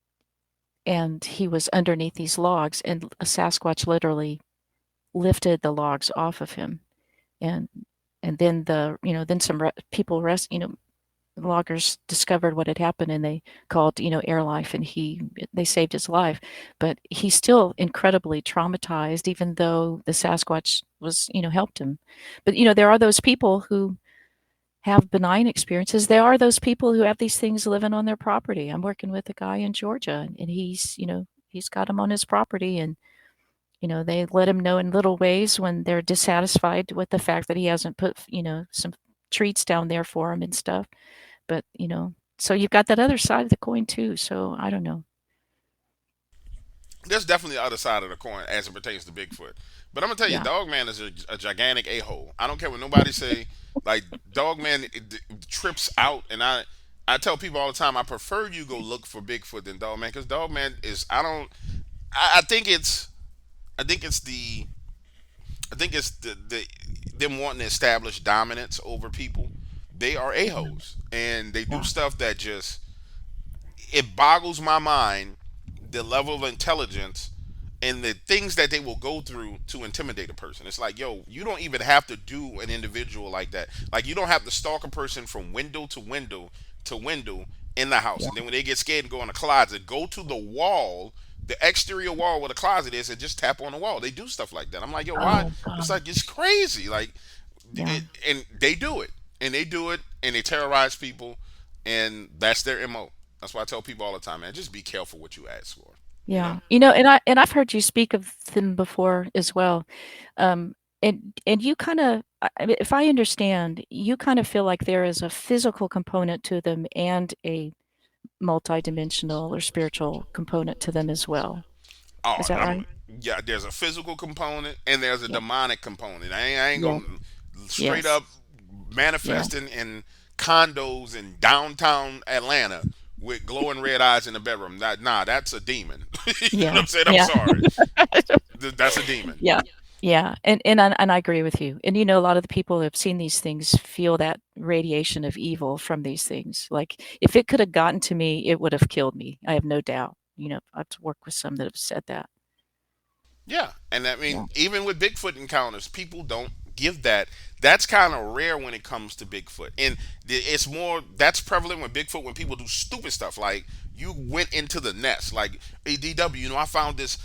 and he was underneath these logs and a Sasquatch literally lifted the logs off of him. And then then some people loggers discovered what had happened and they called air life and they saved his life, but he's still incredibly traumatized even though the Sasquatch was helped him. But there are those people who have benign experiences. There are those people who have these things living on their property. I'm working with a guy in Georgia and he's got them on his property, and they let him know in little ways when they're dissatisfied with the fact that he hasn't put some treats down there for him and stuff. But, so you've got that other side of the coin too. So I don't know. There's definitely the other side of the coin as it pertains to Bigfoot. But I'm gonna tell you, Yeah. Dogman is a gigantic a hole. I don't care what nobody say. Like Dogman trips out, and I tell people all the time, I prefer you go look for Bigfoot than Dogman, because Dogman is I don't I think I think it's the I think it's the them wanting to establish dominance over people. They are a Yeah. holes, and they do Yeah. stuff that just it boggles my mind, the level of intelligence and the things that they will go through to intimidate a person. It's like, yo, you don't even have to do an individual like that. Like, you don't have to stalk a person from window to window to window in the house. Yeah. And then when they get scared and go in the closet, go to the wall, the exterior wall where the closet is, and just tap on the wall. They do stuff like that. I'm like, yo, why? Oh It's God. like, it's crazy. Like, Yeah. and they do it. And they do it, and they terrorize people, and that's their MO. That's why I tell people all the time, man, just be careful what you ask for. You know? Yeah. And I've heard you speak of them before as well. And you kind of, if I understand, you kind of feel like there is a physical component to them and a multidimensional or spiritual component to them as well. Oh, Is that I'm right? yeah. There's a physical component and there's a Yeah. demonic component. I ain't Yes. gonna straight Yes. up Yeah. manifesting in condos in downtown Atlanta with glowing red eyes in the bedroom. Nah, that's a demon. You know what Yeah, I'm saying? I'm yeah. sorry. That's a demon. Yeah. Yeah, and I agree with you. And, a lot of the people who have seen these things feel that radiation of evil from these things. Like, if it could have gotten to me, it would have killed me. I have no doubt. I've worked with some that have said that. Yeah, and I Yeah. mean, even with Bigfoot encounters, people don't give that. That's kind of rare when it comes to Bigfoot, and it's more that's prevalent with Bigfoot when people do stupid stuff like you went into the nest, like ADW. I found this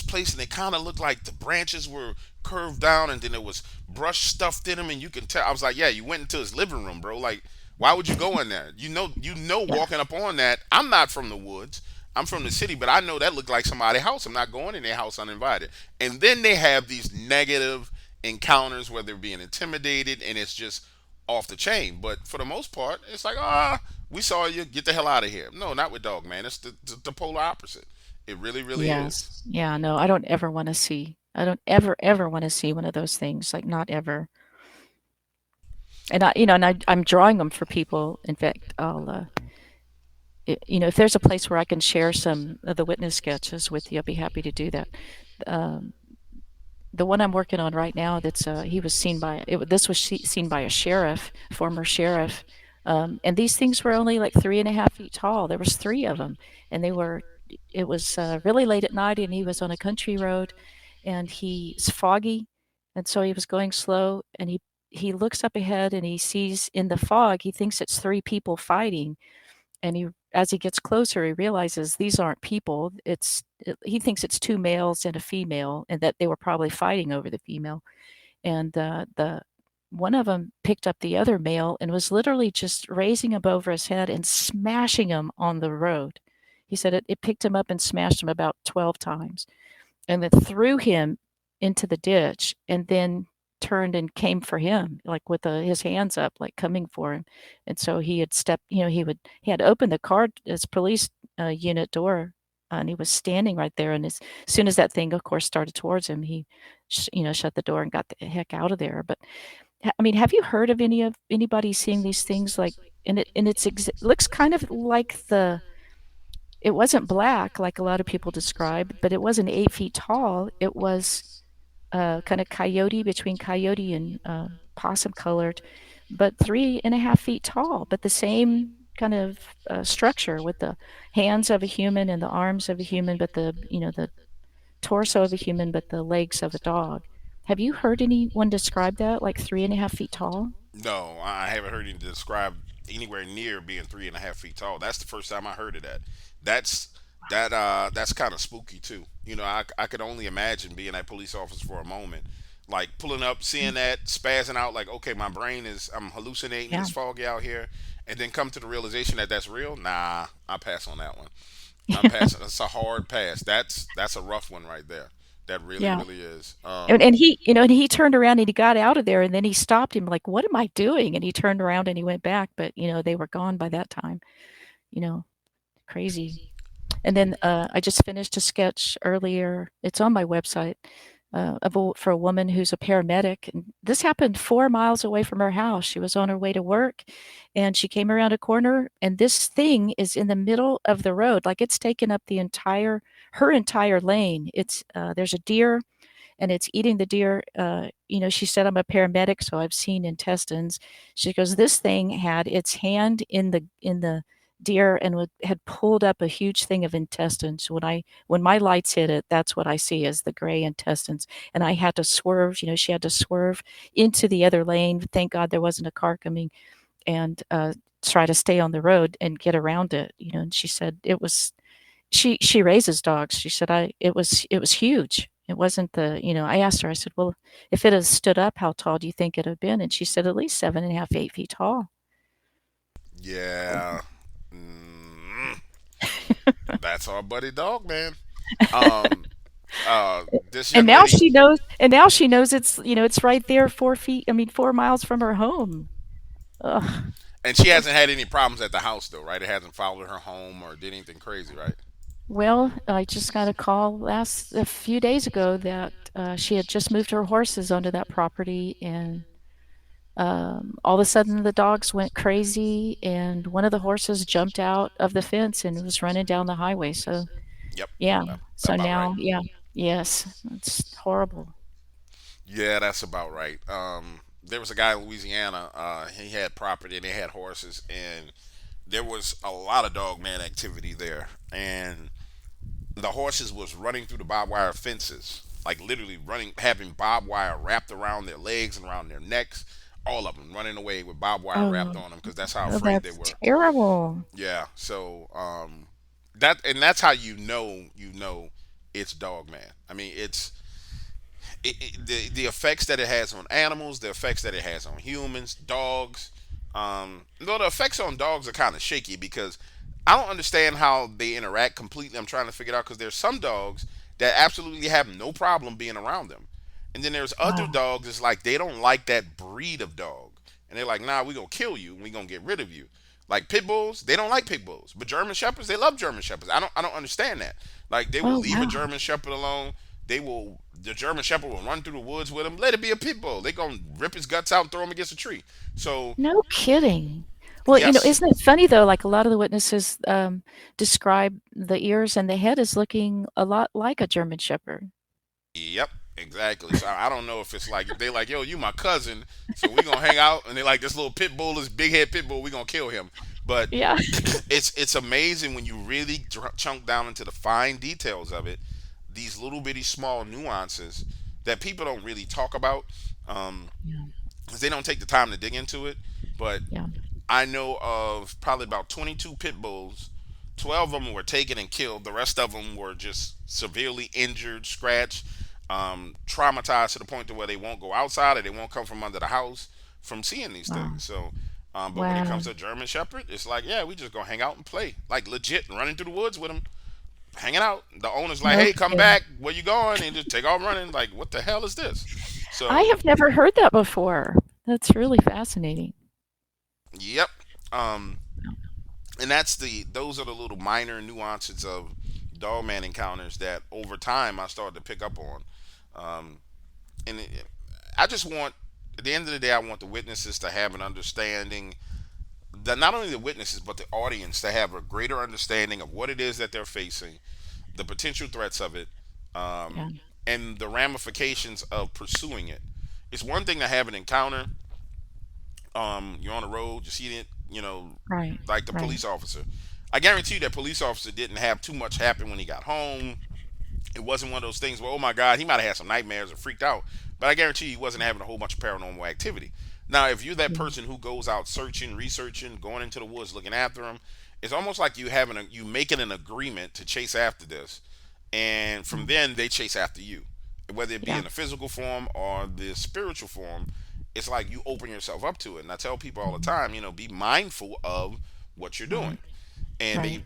place, and it kind of looked like the branches were curved down, and then there was brush stuffed in them, and you can tell. I was like, yeah, you went into his living room, bro. Like, why would you go in there? Yeah. Walking up on that. I'm not from the woods. I'm from the city, but I know that looked like somebody's house. I'm not going in their house uninvited. And then they have these negative encounters where they're being intimidated and it's just off the chain. But for the most part, it's like, we saw you. Get the hell out of here. No, not with Dogman. It's the polar opposite. It really, really is. Yes. Yeah, no, I don't ever wanna see I don't ever wanna see one of those things, like, not ever. And I'm drawing them for people. In fact, if there's a place where I can share some of the witness sketches with you, I'll be happy to do that. Um, the one I'm working on right now, he was seen by it, this was seen by a sheriff, former sheriff, and these things were only like 3.5 feet tall. There was three of them, and it was really late at night, and he was on a country road, and he's foggy, and so he was going slow, and he looks up ahead and he sees in the fog, he thinks it's three people fighting, and as he gets closer, he realizes these aren't people. He thinks it's two males and a female, and that they were probably fighting over the female. And the one of them picked up the other male and was literally just raising him over his head and smashing him on the road. He said it picked him up and smashed him about 12 times, and then threw him into the ditch, and then turned and came for him, like with his hands up, like coming for him. And so he had stepped, he had opened the car, his police unit door, and he was standing right there. And as soon as that thing, of course, started towards him, he, shut the door and got the heck out of there. But I mean, have you heard of anybody seeing these things like? Looks kind of like it wasn't black like a lot of people describe, but it wasn't 8 feet tall. It was kind of coyote, between coyote and possum colored, but 3.5 feet tall, but the same kind of structure, with the hands of a human and the arms of a human, but the torso of a human, but the legs of a dog. Have you heard anyone describe that, like 3.5 feet tall? No, I haven't heard him describe anywhere near being 3.5 feet tall. That's the first time I heard of that. That's that's kind of spooky too. I could only imagine being that police officer for a moment, like pulling up, seeing Mm. that, spazzing out, like, okay, I'm hallucinating. Yeah. It's foggy out here, and then come to the realization that that's real. Nah, I pass on that one. I'm passing. That's a hard pass. That's a rough one right there. That really, Yeah. really is. And he turned around and he got out of there, and then he stopped him like, "What am I doing?" And he turned around and he went back, but they were gone by that time. You know, Crazy. And then I just finished a sketch earlier. It's on my website, for a woman who's a paramedic. And this happened 4 miles away from her house. She was on her way to work, and she came around a corner, and this thing is in the middle of the road. Like, it's taken up her entire lane. There's a deer, and it's eating the deer. She said, I'm a paramedic, so I've seen intestines. She goes, this thing had its hand in the deer and had pulled up a huge thing of intestines. When my lights hit it, that's what I see as the gray intestines. And I had to swerve. She had to swerve into the other lane. Thank God there wasn't a car coming, and try to stay on the road and get around it. And she said it was she raises dogs. She said it was huge. It wasn't I asked her, I said, well, if it had stood up, how tall do you think it had been? And she said at least 7.5, 8 feet tall. Yeah. Mm, that's our buddy dog, man. Um, this And young now lady, she knows and now she knows it's right there 4 feet, I mean 4 miles from her home. Ugh. and she hasn't had any problems at the house though, right? It hasn't followed her home or did anything crazy, right? Well, I just got a call a few days ago that she had just moved her horses onto that property, and All of a sudden, the dogs went crazy, and one of the horses jumped out of the fence and was running down the highway. So, Yep. yeah. So About right. now, yeah, yes, it's horrible. Yeah, that's about right. There was a guy in Louisiana. He had property and they had horses, and there was a lot of dog man activity there. And the horses was running through the barbed wire fences, like literally running, having barbed wire wrapped around their legs and around their necks. All of them running away with barbed wire wrapped Oh, on them because that's how oh, afraid they that's were. terrible. Yeah. So that, and that's how you know it's dog man. I mean, the effects that it has on animals, the effects that it has on humans, dogs. Though the effects on dogs are kind of shaky because I don't understand how they interact completely. I'm trying to figure it out because there's some dogs that absolutely have no problem being around them, and then there's other Wow. dogs that's like they don't like that breed of dog, and they're like, nah, we gonna kill you, and we gonna get rid of you. Like pit bulls, they don't like pit bulls, but German shepherds, they love German shepherds. I don't understand that. Like they will Oh, leave a wow. German shepherd alone. The German shepherd will run through the woods with him. Let it be a pit bull. They gonna rip his guts out and throw him against a tree. So No kidding. Well, yes, isn't it funny though? Like a lot of the witnesses describe the ears and the head as looking a lot like a German Shepherd. yep, exactly. So I don't know if it's like if they like, yo, you my cousin, so we gonna hang out, and they like this little pit bull, this big head pit bull, we gonna kill him. But Yeah. it's amazing when you really chunk down into the fine details of it. These little bitty small nuances that people don't really talk about, um, Yeah. 'cause they don't take the time to dig into it. But Yeah. I know of probably about 22 pit bulls. 12 of them were taken and killed. The rest of them were just severely injured, scratched, traumatized to the point to where they won't go outside or they won't come from under the house from seeing these Wow. things. So, but when it Wow. comes to German Shepherd, it's like, yeah, we just gonna hang out and play, like legit, running through the woods with them, hanging out. The owner's like, No hey, come kidding. back, where you going? And just take off running. Like, what the hell is this? I So, have never heard that before. That's really fascinating. yep. Um, and those are the little minor nuances of dogman encounters that over time I started to pick up on. Um, and I just want, at the end of the day, I want the witnesses to have an understanding, that not only the witnesses but the audience to have a greater understanding of what it is that they're facing, the potential threats of it, Yeah. and the ramifications of pursuing it. It's one thing to have an encounter. You're on the road, you see it, Right. like the Right. police officer. I guarantee you that police officer didn't have too much happen when he got home. It wasn't one of those things where, oh my God, he might have had some nightmares or freaked out. But I guarantee you he wasn't having a whole bunch of paranormal activity. Now, if you're that Yeah. person who goes out searching, researching, going into the woods, looking after him, it's almost like you making an agreement to chase after this, and from Yeah. then they chase after you, whether it be Yeah. in the physical form or the spiritual form. It's like you open yourself up to it. And I tell people all the Mhm. time, be mindful of what you're doing, Right. and Right.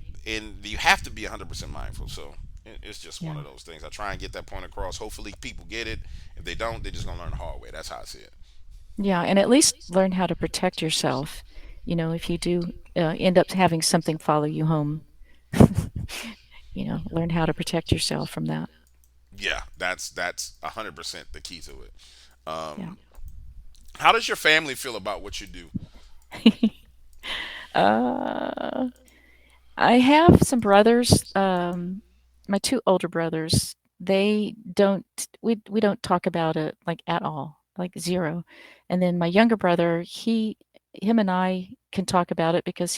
you have to be 100% mindful. So it's just one Yeah. of those things. I try and get that point across. Hopefully, people get it. If they don't, they're just gonna learn the hard way. That's how I see it. Yeah. And at least learn how to protect yourself. If you do end up having something follow you home, learn how to protect yourself from that. Yeah, that's 100% the key to it. Yeah. How does your family feel about what you do? uh, I have some brothers. My two older brothers. They don't. We don't talk about it like at all, like zero. And then my younger brother, him and I can talk about it because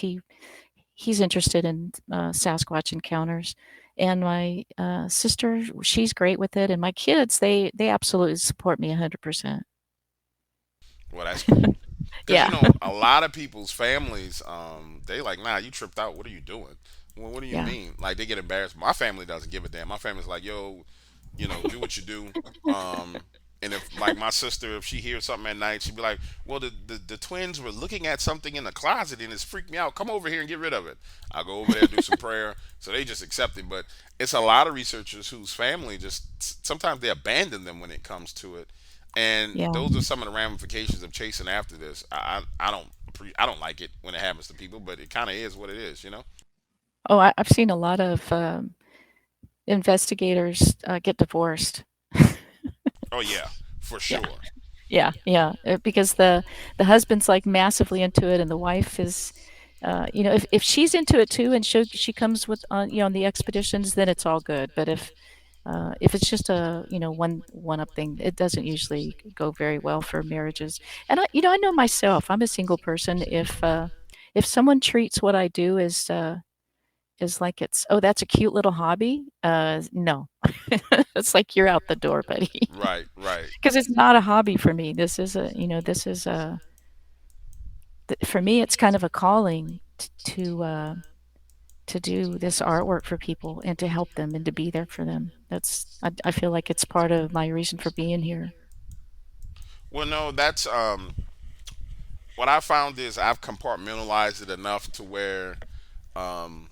he's interested in Sasquatch encounters. And my sister, she's great with it. And my kids, they absolutely support me 100%. Well, that's cool. Because Yeah, a lot of people's families, they like, nah, you tripped out. What are you doing? Well, what do you yeah, mean? Like they get embarrassed. My family doesn't give a damn. My family's like, yo, do what you do. Um, and if like my sister, if she hears something at night, she'd be like, well, the twins were looking at something in the closet and it's freaked me out. Come over here and get rid of it. I'll go over there, do some prayer. So they just accept it. But it's a lot of researchers whose family just sometimes they abandon them when it comes to it, and yeah. those are some of the ramifications of chasing after this. I don't like it when it happens to people, but it kind of is what it is. Oh, I've seen a lot of investigators get divorced. Oh yeah, for Yeah, sure. Yeah, yeah, because the husband's, like, massively into it, and the wife is, if she's into it too and she comes with on, on the expeditions, then it's all good, but if it's just a, one up thing, it doesn't usually go very well for marriages. And I know myself, I'm a single person. If someone treats what I do as like oh, that's a cute little hobby, no. It's like you're out the door, buddy. Right, right. Because it's not a hobby for me. For me, it's kind of a calling to do this artwork for people and to help them and to be there for them. I feel like it's part of my reason for being here. Well, no, that's what I found is I've compartmentalized it enough to where um,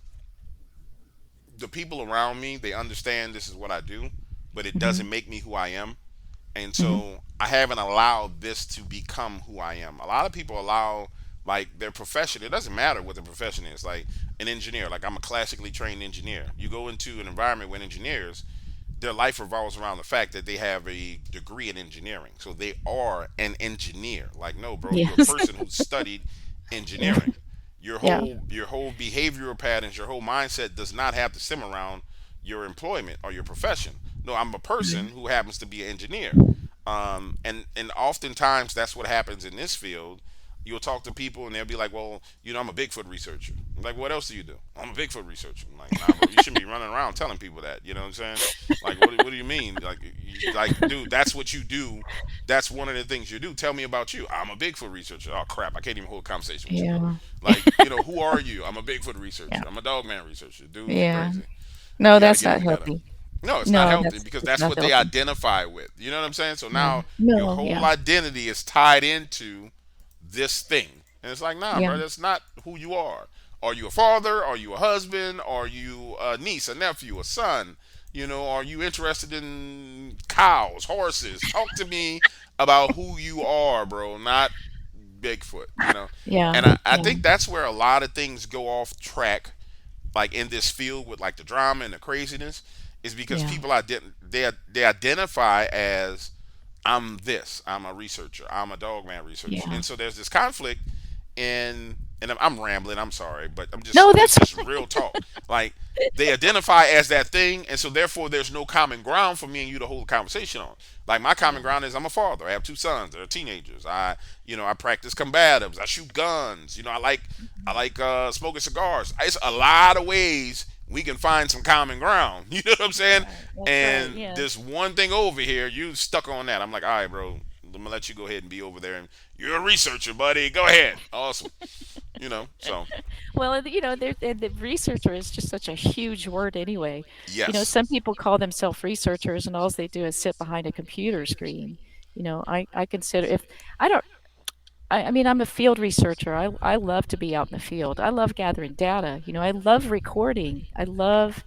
the people around me, they understand this is what I do, but it Hmm. doesn't make me who I am. And Hmm. so I haven't allowed this to become who I am. A lot of people allow like their profession. It doesn't matter what the profession is. Like an engineer, like I'm a classically trained engineer. You go into an environment with engineers, their life revolves around the fact that they have a degree in engineering. So they are an engineer. Like, no, bro, you're a Yes. person who studied Yeah. engineering. Your Yeah. whole behavioral patterns, your whole mindset does not have to stem around your employment or your profession. No, I'm a person Right. who happens to be an engineer. And oftentimes that's what happens in this field. You'll talk to people and they'll be like, "Well, I'm a Bigfoot researcher." I'm like, "What else do you do?" "I'm a Bigfoot researcher." I'm like, "Nah, bro, you shouldn't be running around telling people that." You know what I'm saying? Like, what do you mean? Like, dude, that's what you do. That's one of the things you do. Tell me about you. "I'm a Bigfoot researcher." Oh crap, I can't even hold a conversation with you, bro. Yeah. Like, who are you? "I'm a Bigfoot Yeah. researcher. I'm a Dogman researcher." Dude, you're Yeah. crazy. No, You got to that's get it not together. healthy. No, it's not No, healthy because it's that's not what they healthy. identify with. You know what I'm saying? So Yeah. now your No, whole yeah. identity is tied into this thing. And it's like, nah, Yeah. bro, that's not who you are. Are you a father? Are you a husband? Are you a niece, a nephew, a son? Are you interested in cows, horses? Talk to me about who you are, bro, not Bigfoot, Yeah. And I Yeah. think that's where a lot of things go off track, like in this field with like the drama and the craziness, is because Yeah. people they identify as I'm this, I'm a researcher, I'm a dogman researcher, Yeah. and so there's this conflict and I'm rambling, I'm sorry, but No, this that's is real talk. Like they identify as that thing, and so therefore there's no common ground for me and you to hold a conversation on. Like my common yeah. ground is I'm a father. I have two sons. They're teenagers. I practice combatives. I shoot guns. I like smoking cigars. It's a lot of ways we can find some common ground. You know what I'm saying? Right. That's right. And Yes. this one thing over here, you stuck on that. I'm like, all right, bro. I'm gonna let you go ahead and be over there. And you're a researcher, buddy. Go ahead. Awesome. So Well, the researcher is just such a huge word anyway. yes, Some people call themselves researchers, and all they do is sit behind a computer screen. I consider if I don't. I mean, I'm a field researcher. I love to be out in the field. I love gathering data. I love recording. I love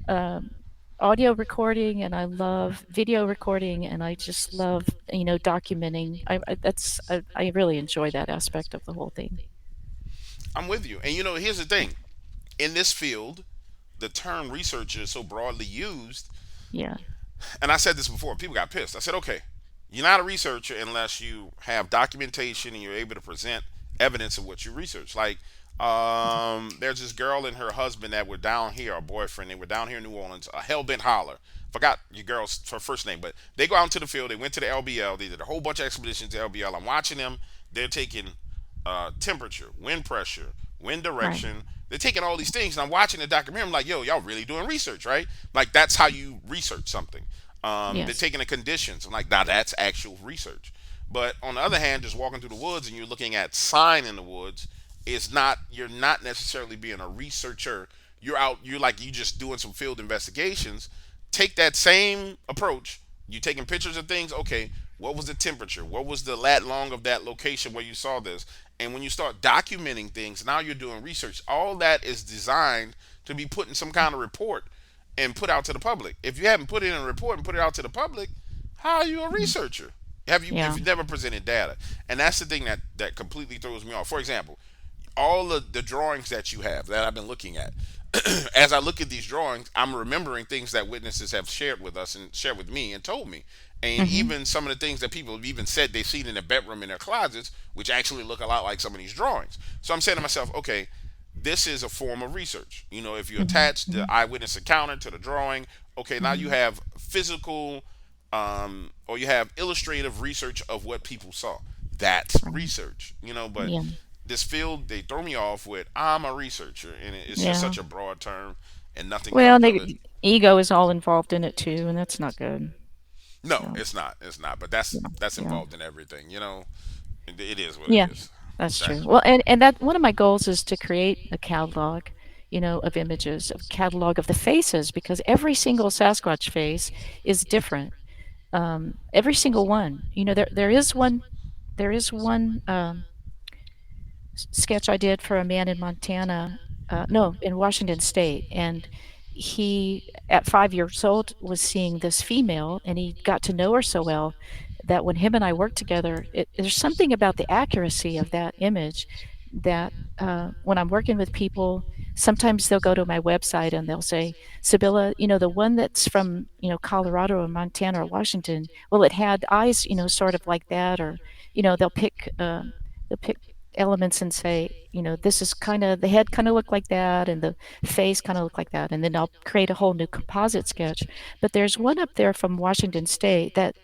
um, audio recording, and I love video recording, and I just love documenting. I really enjoy that aspect of the whole thing. I'm with you. And here's the thing. In this field, the term researcher is so broadly used. Yeah. And I said this before. People got pissed. I said, okay, you're not a researcher unless you have documentation and you're able to present evidence of what you research. Like, there's this girl and her husband that were down here, or boyfriend. They were down here in New Orleans, a hellbent holler. Forgot your girl's her first name, but they go out into the field. They went to the LBL. They did a whole bunch of expeditions to LBL. I'm watching them. They're taking temperature, wind pressure, wind Right. direction. They're taking all these things, and I'm watching the documentary. I'm like, yo, y'all really doing research, right? Like that's how you research something. They're Yes. taking the conditions. I'm like, nah, that's actual research. But on the other hand, just walking through the woods and you're looking at sign in the woods is not. You're not necessarily being a researcher. You're out. You just doing some field investigations. Take that same approach. You taking pictures of things. Okay, what was the temperature? What was the lat long of that location where you saw this? And when you start documenting things, now you're doing research. All that is designed to be put in some kind of report and put out to the public. If you haven't put it in a report and put it out to the public, how are you a Mhm. researcher? Have you if Yeah. you've never presented data? And that's the thing that completely throws me off. For example, all of the drawings that you have that I've been looking at, as I look at these drawings, I'm remembering things that witnesses have shared with us and shared with me and told me. And Mhm. even some of the things that people have even said they've seen in their bedroom in their closets, which actually look a lot like some of these drawings. So I'm saying to myself, okay, this is a form of research. You know, if you Mhm. attach the Mhm. eyewitness encounter to the drawing, okay, now you Mhm. have physical, or you have illustrative research of what people saw. That's Right. research, you know. But Yeah. this field, they throw me off with I'm a researcher, and it's just Yeah. such a broad term, and nothing Well, comes of it. they ego is all involved in it too, and that's not good. No, So, it's not. It's not. But yeah. that's Yeah. involved in everything, you know. It is what it Yeah. is. That's That true. Well, and that one of my goals is to create a catalog, of images, of catalog of the faces, because every single Sasquatch face is different. Every single one. There is one sketch I did for a man in Montana, no, in Washington State, and he, at 5 years old, was seeing this female, and he got to know her so well that when him and I worked together, there's something about the accuracy of that image that when I'm working with people, sometimes they'll go to my website and they'll say, Sibylla, the one that's from, Colorado or Montana or Washington, well, it had eyes, sort of like that, or, they'll pick elements and say, this is kind of, the head kind of look like that and the face kind of look like that. And then I'll create a whole new composite sketch. But there's one up there from Washington State that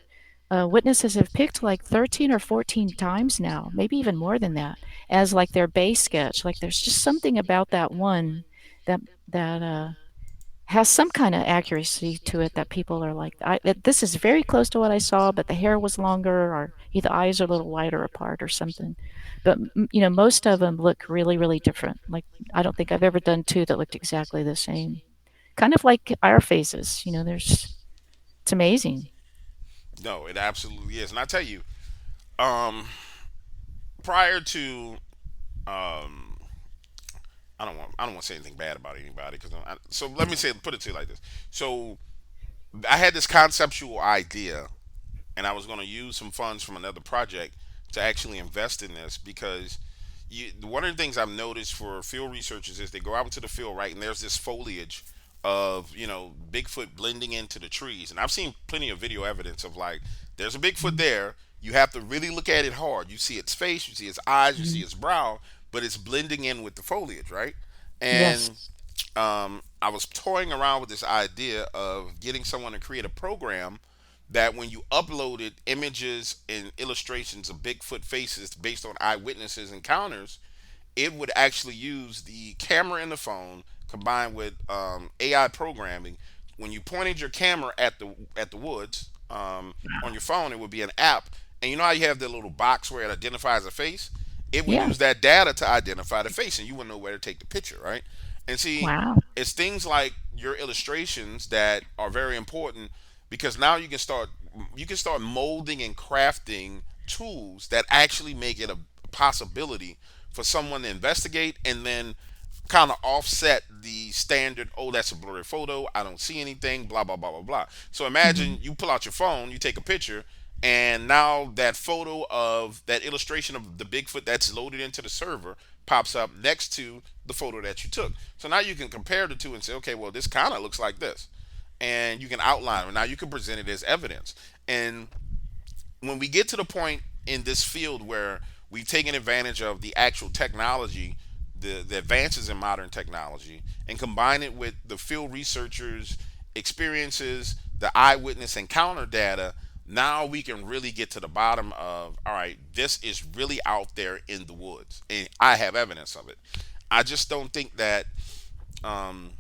witnesses have picked like 13 or 14 times now, maybe even more than that, as like their base sketch. Like there's just something about that one that that has some kind of accuracy to it that people are like, this is very close to what I saw, but the hair was longer, or the eyes are a little wider apart, or something. But most of them look really, really different. Like I don't think I've ever done two that looked exactly the same. Kind of like our faces. It's amazing. no, it absolutely is. And I tell you, um, prior to um, I don't want to say anything bad about anybody because so let me say put it to you like this. So I had this conceptual idea, and I was going to use some funds from another project to actually invest in this because one of the things I've noticed for field researchers is they go out into the field, right, and there's this foliage of Bigfoot blending into the trees, and I've seen plenty of video evidence of like there's a Bigfoot there. You have to really look at it hard. You see its face, you see its eyes, you see Mhm. its brow, but it's blending in with the foliage, right? Yes. And I was toying around with this idea of getting someone to create a program that when you uploaded images and illustrations of Bigfoot faces based on eyewitnesses encounters, it would actually use the camera in the phone combined with AI programming. When you pointed your camera at the woods on your phone, it would be an app, and you know how you have the little box where it identifies a face. It would Yeah. use that data to identify the face, and you wouldn't know where to take the picture, right? And see, Wow. it's things like your illustrations that are very important because now you can start molding and crafting tools that actually make it a possibility for someone to investigate and then kind of offset the standard, oh, that's a blurry photo, I don't see anything, blah blah blah blah blah. So Hmm. imagine you pull out your phone, you take a picture, and now that photo of that illustration of the Bigfoot that's loaded into the server pops up next to the photo that you took. So now you can compare the two and say, okay, well, this kind of looks like this, and you can outline it. Now you can present it as evidence. And when we get to the point in this field where we've taken advantage of the actual technology, the advances in modern technology, and combine it with the field researchers' experiences, the eyewitness encounter data, now we can really get to the bottom of, all right, this is really out there in the woods, and I have evidence of it. I just don't think that um,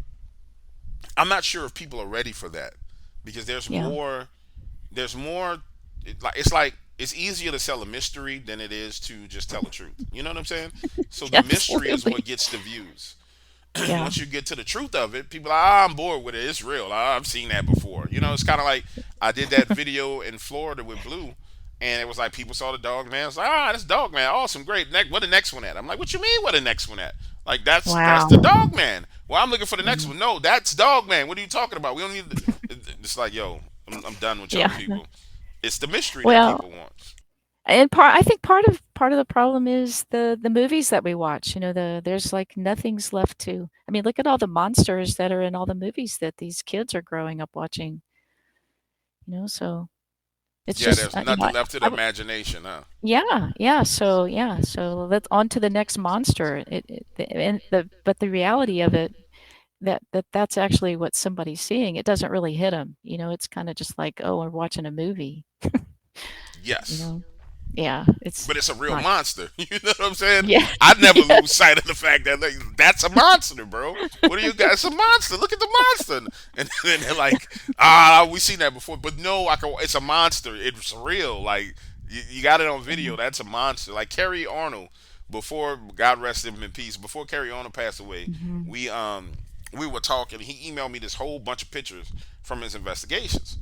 I'm not sure if people are ready for that because Yeah. there's more it's like it's easier to sell a mystery than it is to just tell the truth. You know what I'm saying? So the mystery is Absolutely. what gets the views. Yeah. Once you get to the truth of it, people are like, ah, I'm bored with it. It's real. I've seen that before. You know, it's kind of like I did that video in Florida with Blue, and it was like people saw the dog man. It's like, ah, that's dog man. Awesome, great. What the next one at? I'm like, what you mean? What the next one at? Like that's Wow. the dog man. Well, I'm looking for the next Mhm. one. No, that's dog man. What are you talking about? We don't need. It's like, yo, I'm done with y'all Yeah. people. It's the mystery that Well, people want. and I think part of the problem is the movies that we watch. There's like nothing's left to. I mean, look at all the monsters that are in all the movies that these kids are growing up watching. So It's Yeah, just there's you know nothing left to the I, imagination, huh? yeah, so let's on to the next monster. And the reality of it, that's actually what somebody's seeing. It doesn't really hit them. It's kind of just like, oh, we're watching a movie. You Yes. know, yeah, it's But it's a real not. monster. You know what I'm saying? Yeah, I never yeah. lose sight of the fact that like, that's a monster, bro. What do you got? It's a monster. Look at the monster. And then they're like, we seen that before. But no, it's a monster. It's real. Like you got it on video. Mhm, That's a monster. Like Kerry Arnold, before God rest him in peace. Before Kerry Arnold passed away, mhm. we um we were talking. He emailed me this whole bunch of pictures from his investigations.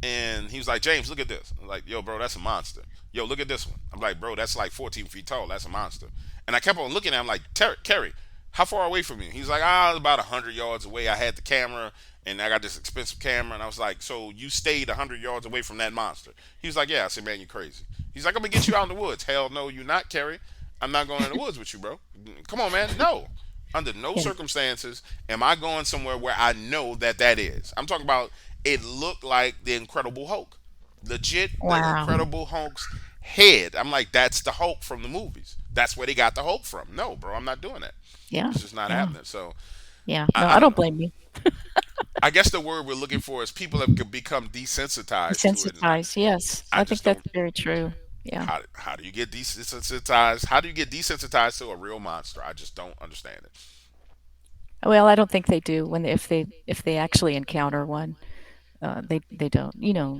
And he was like, James, look at this. I'm like, yo, bro, that's a monster. Yo, look at this one. I'm like, bro, that's like 14 feet tall. That's a monster. And I kept on looking at him like, Kerry, how far away from you? He's like, about 100 yards away. I had the camera and I got this expensive camera. And I was like, so you stayed 100 yards away from that monster? He was like, yeah. I said, man, you crazy. He's like, I'm going to get you out in the woods. Hell no, you're not, Kerry. I'm not going in the woods with you, bro. Come on, man. No. Under no Yeah. circumstances am I going somewhere where I know that is. I'm talking about it looked like the Incredible Hulk. Legit, the Wow. Incredible Hulk's head. I'm like, that's the Hulk from the movies. That's where they got the Hulk from. No, bro, I'm not doing that. Yeah. It's just not Yeah. happening. So Yeah. No, I I don't don't know. blame you. I guess the word we're looking for is people have become desensitized to it. And Desensitized. Yes, I I think just don't. that's very true. Yeah. How do you get desensitized? How do you get desensitized to a real monster? I just don't understand it. Well, I don't think they do when if they actually encounter one. They don't.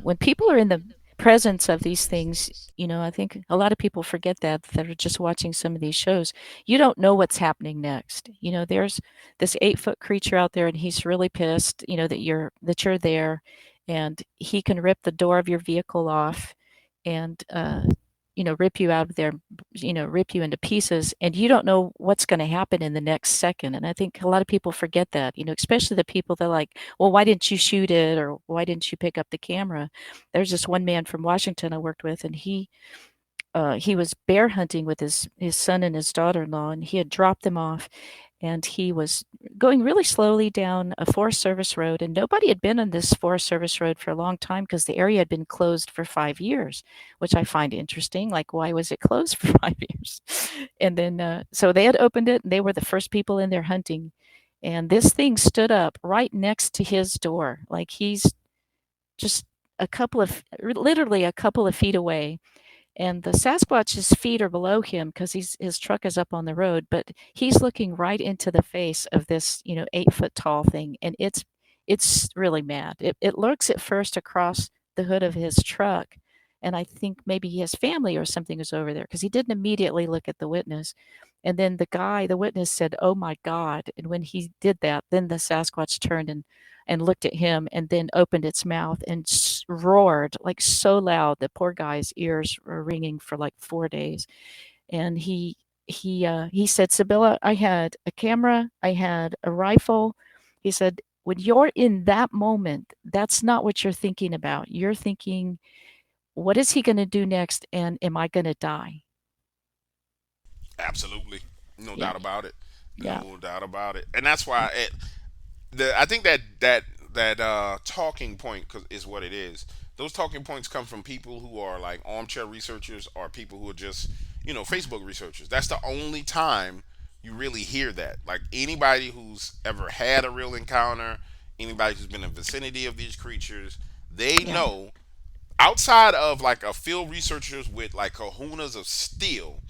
When people are in the presence of these things, I think a lot of people forget that are just watching some of these shows. You don't know what's happening next. There's this 8-foot creature out there, and he's really pissed. That you're there, and he can rip the door of your vehicle off, and rip you out of there, rip you into pieces, and you don't know what's going to happen in the next second. And I think a lot of people forget that. Especially the people that are like, well, why didn't you shoot it, or why didn't you pick up the camera? There's this one man from Washington I worked with, and he was bear hunting with his son and his daughter-in-law, and he had dropped them off, and he was going really slowly down a Forest Service road, and nobody had been on this Forest Service road for a long time because the area had been closed for 5 years, which I find interesting. Like, why was it closed for 5 years? And then, so they had opened it, and they were the first people in there hunting, and this thing stood up right next to his door, like he's just literally a couple of feet away, and the Sasquatch's feet are below him because his truck is up on the road, but he's looking right into the face of this 8-foot tall thing, and it's really mad. It lurks at first across the hood of his truck, and I think maybe his family or something is over there because he didn't immediately look at the witness. And then the witness said, "Oh my God!" And when he did that, then the Sasquatch turned and looked at him, and then opened its mouth and roared like so loud the poor guy's ears were ringing for like 4 days. And he said, "Sibylla, I had a camera, I had a rifle." He said, "When you're in that moment, that's not what you're thinking about. You're thinking, what is he going to do next, and am I going to die?" Absolutely, no Yeah, doubt about it. yeah, No doubt about it. And that's why I think that talking point is what it is. Those talking points come from people who are like armchair researchers or people who are just Facebook researchers. That's the only time you really hear that. Like anybody who's ever had a real encounter, anybody who's been in the vicinity of these creatures, they yeah, know outside of like a field researchers with like kahunas of steel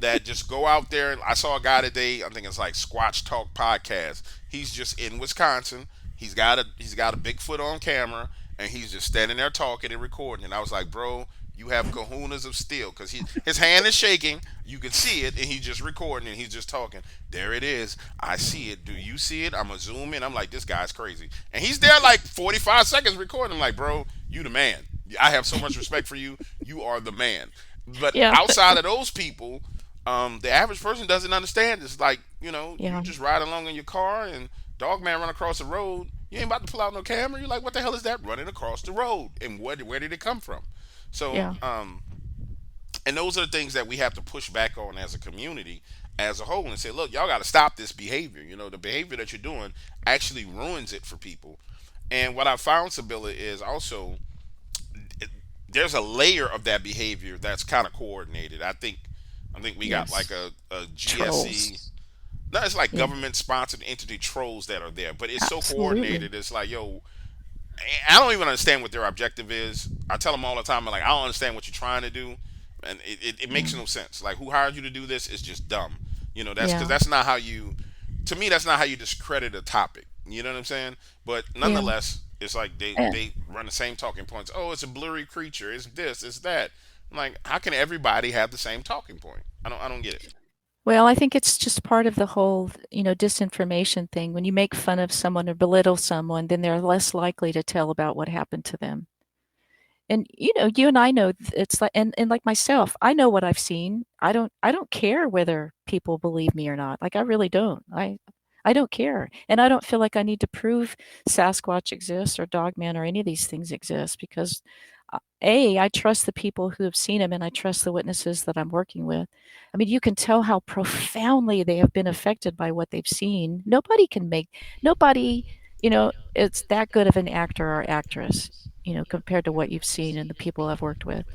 that just go out there. I saw a guy today. I think it's like Squatch Talk podcast. He's just in Wisconsin. He's got a Bigfoot on camera, and he's just standing there talking and recording. And I was like, bro, you have kahunas of steel because his hand is shaking. You can see it, and he's just recording and he's just talking. There it is. I see it. Do you see it? I'm gonna zoom in. I'm like, this guy's crazy, and he's there like 45 seconds recording. I'm like, bro, you the man. I have so much respect for you. You are the man. But yeah, outside of those people, the average person doesn't understand. It's like you yeah, just ride along in your car and Dogman run across the road. You ain't about to pull out no camera. You're like, what the hell is that running across the road? And where did it come from? So, yeah, and those are the things that we have to push back on as a community, as a whole, and say, look, y'all got to stop this behavior. The behavior that you're doing actually ruins it for people. And what I found, Sibylla, is also there's a layer of that behavior that's kind of coordinated. I think we got like Yes. a GSE. Trolls. No, it's like Yeah. government sponsored entity trolls that are there, but it's so Absolutely. coordinated. It's like, yo, I don't even understand what their objective is. I tell them all the time, I'm like, I don't understand what you're trying to do, and it Yeah. makes no sense. Like, who hired you to do this is just dumb. That's because Yeah. that's not how you. To me, that's not how you discredit a topic. You know what I'm saying? But Yeah. nonetheless, it's like they Uh, they run the same talking points. Oh, it's a blurry creature. It's this. It's that. I'm like, how can everybody have the same talking point? I don't get it. well, I think it's just part of the whole, disinformation thing. When you make fun of someone or belittle someone, then they're less likely to tell about what happened to them. And, you and I know it's like and like myself, I know what I've seen. I don't care whether people believe me or not. Like, I really don't. I don't care. And I don't feel like I need to prove Sasquatch exists or Dogman or any of these things exist because I trust the people who have seen him and I trust the witnesses that I'm working with. I mean, you can tell how profoundly they have been affected by what they've seen. Nobody, it's that good of an actor or actress, compared to what you've seen and the people I've worked with.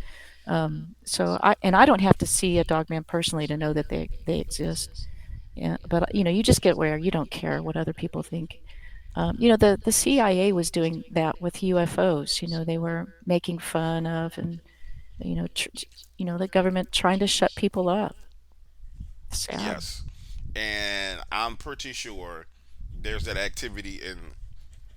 I don't have to see a dog man personally to know that they exist. Yeah, but you just get where you don't care what other people think. The CIA was doing that with UFOs. They were making fun of and the government trying to shut people up. Sad. Yes, and I'm pretty sure there's that activity in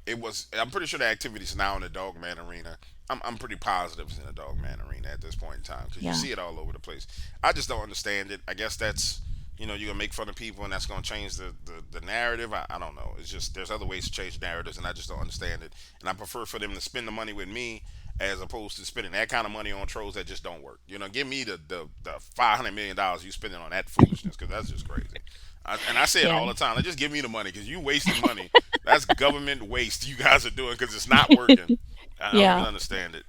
it was. I'm pretty sure the activity's now in the Dogman arena. I'm pretty positive it's in the Dogman arena at this point in time because you Yeah, see it all over the place. I just don't understand it. I guess that's you're gonna make fun of people and that's gonna change the narrative. I don't know. It's just there's other ways to change narratives and I just don't understand it. And I prefer for them to spend the money with me as opposed to spending that kind of money on trolls that just don't work. Give me the $500 million you spending on that foolishness because that's just crazy. And I say it yeah, all the time. Like, just give me the money because you wasting money. That's government waste you guys are doing because it's not working. I don't even yeah, understand it.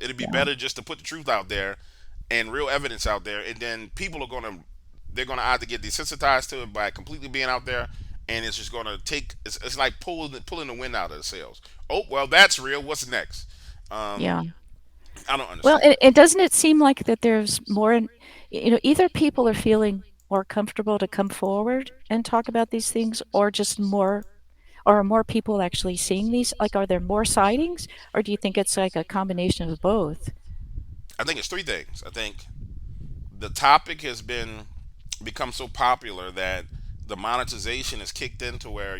It'd be yeah, better just to put the truth out there and real evidence out there, and then people are they're gonna either get desensitized to it by completely being out there, and it's just gonna take. It's like pulling the wind out of the sails. Oh well, that's real. What's next? Um, yeah. I don't Well, understand it. and doesn't it seem like that there's more, either people are feeling more comfortable to come forward and talk about these things, or just more, or are more people actually seeing these? Like, are there more sightings, or do you think it's like a combination of both? I think it's three things. I think the topic has become so popular that the monetization is kicked into where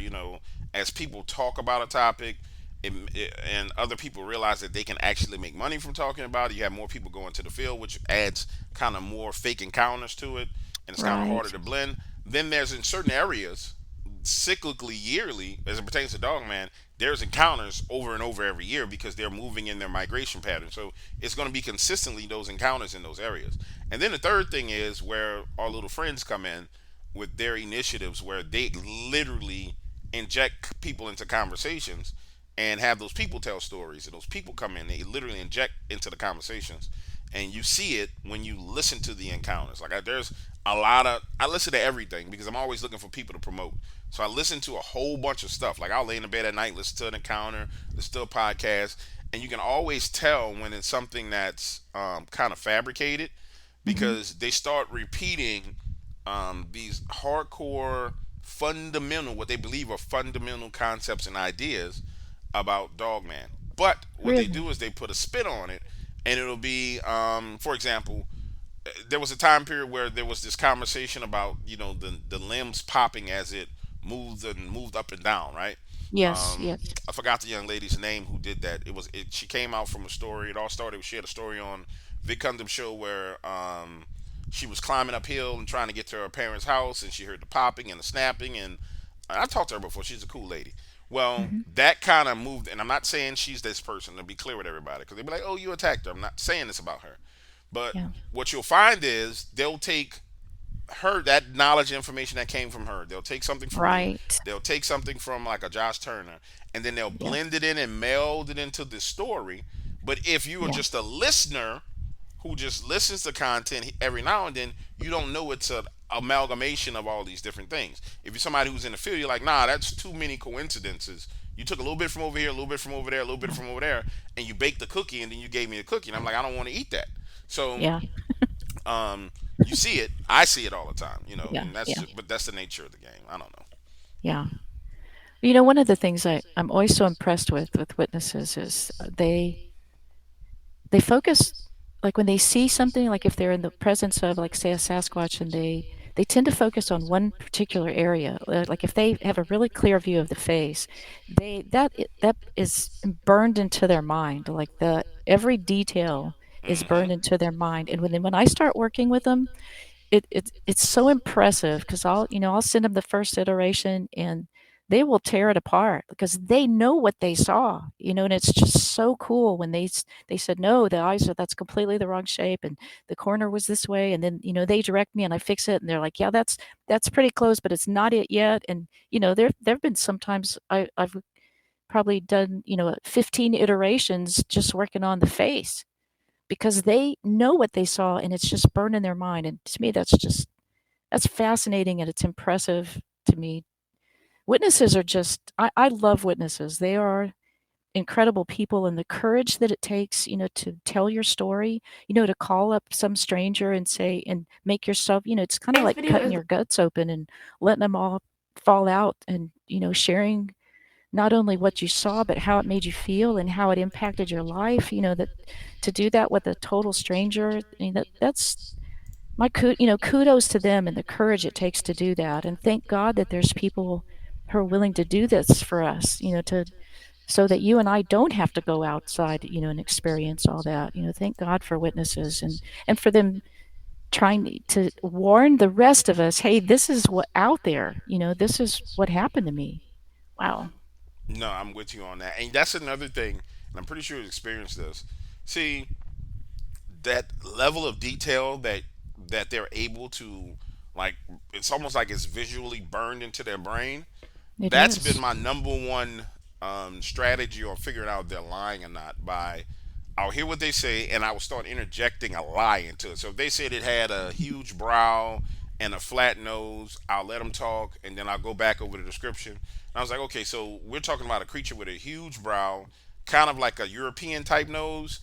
as people talk about a topic and other people realize that they can actually make money from talking about it, you have more people going to the field, which adds kind of more fake encounters to it, and it's kind of harder Right. to blend. Then there's in certain areas cyclically yearly as it pertains to Dogman, there's encounters over and over every year because they're moving in their migration pattern. So it's going to be consistently those encounters in those areas. And then the third thing is where our little friends come in with their initiatives where they literally inject people into conversations and have those people tell stories and those people come in, they literally inject into the conversations, and you see it when you listen to the encounters. Like there's a lot of I listen to everything because I'm always looking for people to promote. So I listen to a whole bunch of stuff. Like I'll lay in the bed at night, listen to an encounter, listen to a podcast, and you can always tell when it's something that's kind of fabricated Hmm. because they start repeating these hardcore fundamental, what they believe are fundamental concepts and ideas about Dogman. But what they Really? do is they put a spin on it, and it'll be, for example, there was a time period where there was this conversation about the limbs popping as it moved up and down, right? Yes, um yes. I forgot the young lady's name who did that. She came out from a story. It all started, she had a story on Vic Cundam show where she was climbing uphill and trying to get to her parents' house, and she heard the popping and the snapping, and I talked to her before. She's a cool lady. Well, Hmm. that kind of moved, and I'm not saying she's this person, to be clear with everybody, because they'll be like, oh, you attacked her. I'm not saying this about her. But Yeah. what you'll find is they'll take her, that knowledge and information that came from her. They'll take something from you. Right. They'll take something from like a Josh Turner, and then they'll Yeah. blend it in and meld it into the story. But if you are Yeah. just a listener who just listens to content every now and then, you don't know it's an amalgamation of all these different things. If you're somebody who's in the field, you're like, nah, that's too many coincidences. You took a little bit from over here, a little bit from over there, a little bit Yeah. from over there, and you baked the cookie, and then you gave me a cookie, and I'm like, I don't want to eat that. So, Yeah. um, you see it, I see it all the time, Yeah. and that's Yeah. just, but that's the nature of the game. I don't know. Yeah. One of the things I'm always so impressed with witnesses is they focus, like when they see something, like if they're in the presence of, like, say, a Sasquatch, and they tend to focus on one particular area. Like if they have a really clear view of the face, that is burned into their mind. Like the every detail is Hmm. burned into their mind. And when I start working with them, it's so impressive because I'll send them the first iteration, and they will tear it apart because they know what they saw, and it's just so cool when they said, no, the eyes are that's completely the wrong shape, and the corner was this way, and then they direct me and I fix it, and they're like, yeah, that's pretty close, but it's not it yet. And there've been sometimes I've probably done 15 iterations just working on the face because they know what they saw, and it's just burned in their mind. And to me, that's fascinating, and it's impressive to me. Witnesses are just I love witnesses. They are incredible people, and the courage that it takes, to tell your story, to call up some stranger and say and make yourself, it's kind of like cutting your guts open and letting them all fall out, and sharing not only what you saw, but how it made you feel and how it impacted your life. That to do that with a total stranger, I mean, that's kudos to them and the courage it takes to do that. And thank God that there's people who are willing to do this for us, to so that you and I don't have to go outside, and experience all that. Thank God for witnesses, and for them trying to warn the rest of us, hey, this is what out there, this is what happened to me. Wow. No, I'm with you on that, and that's another thing, and I'm pretty sure you experienced this. See, that level of detail that they're able to, like, it's almost like it's visually burned into their brain. It That's been is. my number one strategy on figuring out if they're lying or not. By I'll hear what they say and I will start interjecting a lie into it. So if they said it had a huge brow and a flat nose, I'll let them talk, and then I'll go back over the description. And I was like, okay, so we're talking about a creature with a huge brow, kind of like a European type nose.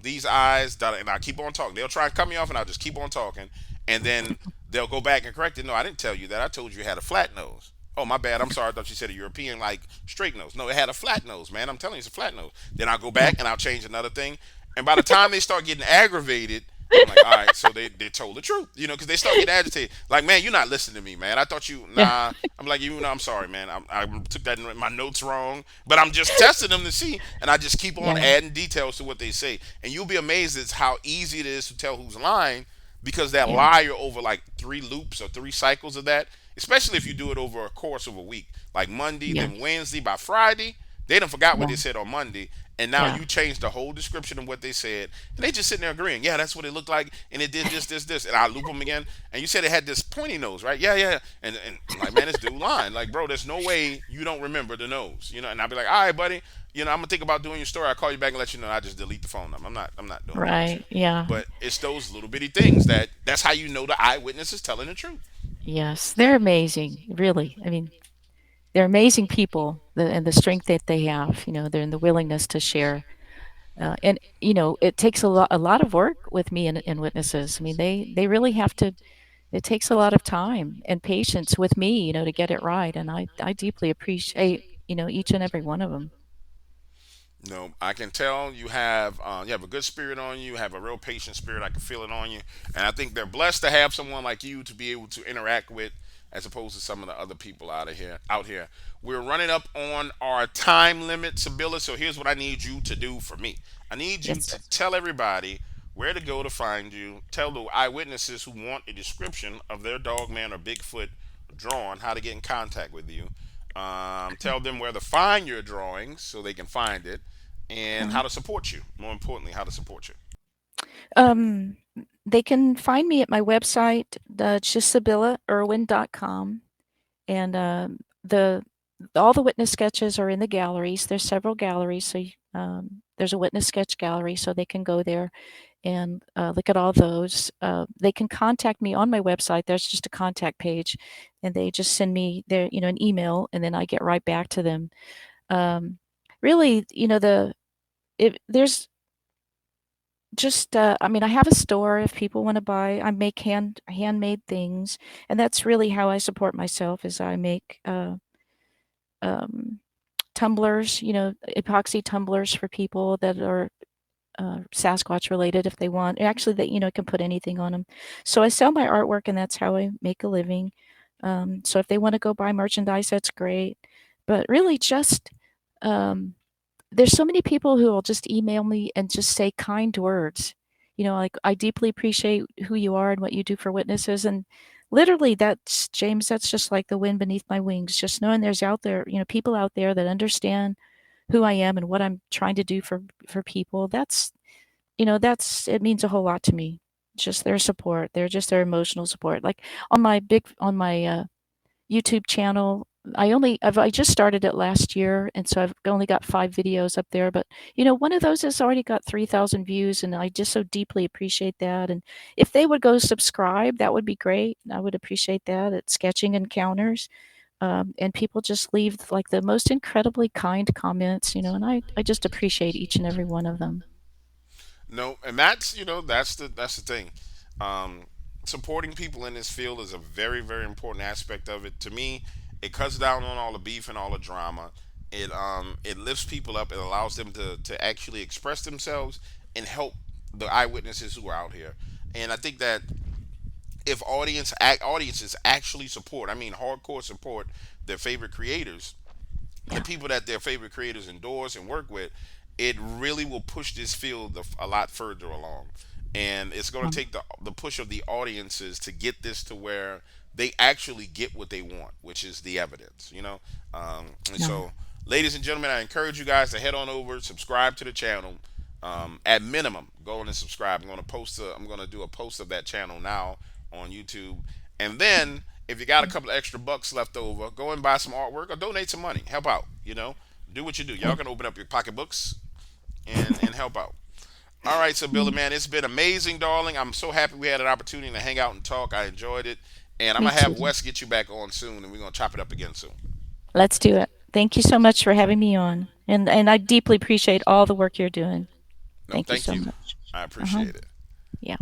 These eyes, and I keep on talking. They'll try and cut me off, and I'll just keep on talking, and then they'll go back and correct it. No, I didn't tell you that. I told you it had a flat nose. Oh, my bad. I'm sorry. I thought you said a European, like, straight nose. No, it had a flat nose, man. I'm telling you, it's a flat nose. Then I'll go Yeah. back and I'll change another thing. And by the time they start getting aggravated, I'm like, all right, so they told the truth, because they start getting agitated. Like, man, you're not listening to me, man. I thought you, Yeah. nah. I'm like, I'm sorry, man. I took that in my notes wrong, but I'm just testing them to see, and I just keep on Yeah. adding details to what they say, and you'll be amazed at how easy it is to tell who's lying because that Yeah. liar over like 3 loops or 3 cycles of that, especially if you do it over a course of a week, like Monday, Yeah. then Wednesday, by Friday, they done forgot what Yeah. they said on Monday, and now Yeah. you change the whole description of what they said, and they just sitting there agreeing, yeah, that's what it looked like, and it did this, and I loop them again, and you said it had this pointy nose, right? Yeah, yeah, and I'm like, man, this dude lying, like, bro, there's no way you don't remember the nose, and I'll be like, all right, buddy, I'm gonna think about doing your story. I'll call you back and let you know. I just delete the phone number. I'm not doing that with you. Right. Yeah. But it's those little bitty things that's how you know the eyewitness is telling the truth. Yes. They're amazing. Really. I mean, they're amazing people, and the strength that they have, they're in the willingness to share. And it takes a lot of work with me and witnesses. I mean, they really have to. It takes a lot of time and patience with me, to get it right. And I deeply appreciate each and every one of them. No, I can tell you have a good spirit on you. You have a real patient spirit. I can feel it on you, and I think they're blessed to have someone like you to be able to interact with, as opposed to some of the other people out of here. Out here, we're running up on our time limit, Sibylla. So here's what I need you to do for me. I need you Yes. to tell everybody where to go to find you. Tell the eyewitnesses who want a description of their Dogman or Bigfoot drawn how to get in contact with you. Tell them where to find your drawings so they can find it, and Uh, how to support you. More importantly, how to support you. um, they can find me at my website, it's just SibyllaIrwin.com. And the all the witness sketches are in the galleries. There's several galleries, so there's a witness sketch gallery, so they can go there and look at all those. They can contact me on my website. There's just a contact page, and they just send me an email, and then I get right back to them. Um, really, there's just I mean, I have a store if people want to buy. I make handmade things, and that's really how I support myself. Is I make um, tumblers, epoxy tumblers for people that are Sasquatch related if they want. Actually, that can put anything on them. So I sell my artwork, and that's how I make a living. So if they want to go buy merchandise, that's great. But really, just um, there's so many people who will just email me and just say kind words. Like, I deeply appreciate who you are and what you do for witnesses. And literally, that's James. That's just like the wind beneath my wings. Just knowing there's out there, people out there that understand who I am and what I'm trying to do for people. That's it means a whole lot to me. Just their support. They're just their emotional support. Like on my YouTube channel, I just started it last year, and so I've only got 5 videos up there. But one of those has already got 3,000 views, and I just so deeply appreciate that. And if they would go subscribe, that would be great. I would appreciate that at Sketching Encounters. And people just leave like the most incredibly kind comments, and I just appreciate each and every one of them. No, and that's that's the thing. Um, Supporting people in this field is a very very important aspect of it. To me, it cuts down on all the beef and all the drama. It lifts people up. It allows them to actually express themselves and help the eyewitnesses who are out here. And I think that if audiences actually support, I mean hardcore support their favorite creators, the Yeah. people that their favorite creators endorse and work with, it really will push this field a lot further along. And it's going to Um, take the push of the audiences to get this to where they actually get what they want, which is the evidence, And yeah. so, ladies and gentlemen, I encourage you guys to head on over, subscribe to the channel. At minimum, go on and subscribe. I'm going to do a post of that channel now on YouTube, and then if you got a Mm. couple of extra bucks left over, go and buy some artwork or donate some money. Help out. Do what you do. Y'all Thank can open up your pocketbooks and help out. All right, so Billy, Mm. man, it's been amazing, darling. I'm so happy we had an opportunity to hang out and talk. I enjoyed it, and I'm Me gonna have too. Wes get you back on soon, and we're gonna chop it up again soon. Let's do it. Thank you so much for having me on. And I deeply appreciate all the work you're doing. No, Thank you thank so you. much. I Uh-huh. appreciate it. Yeah.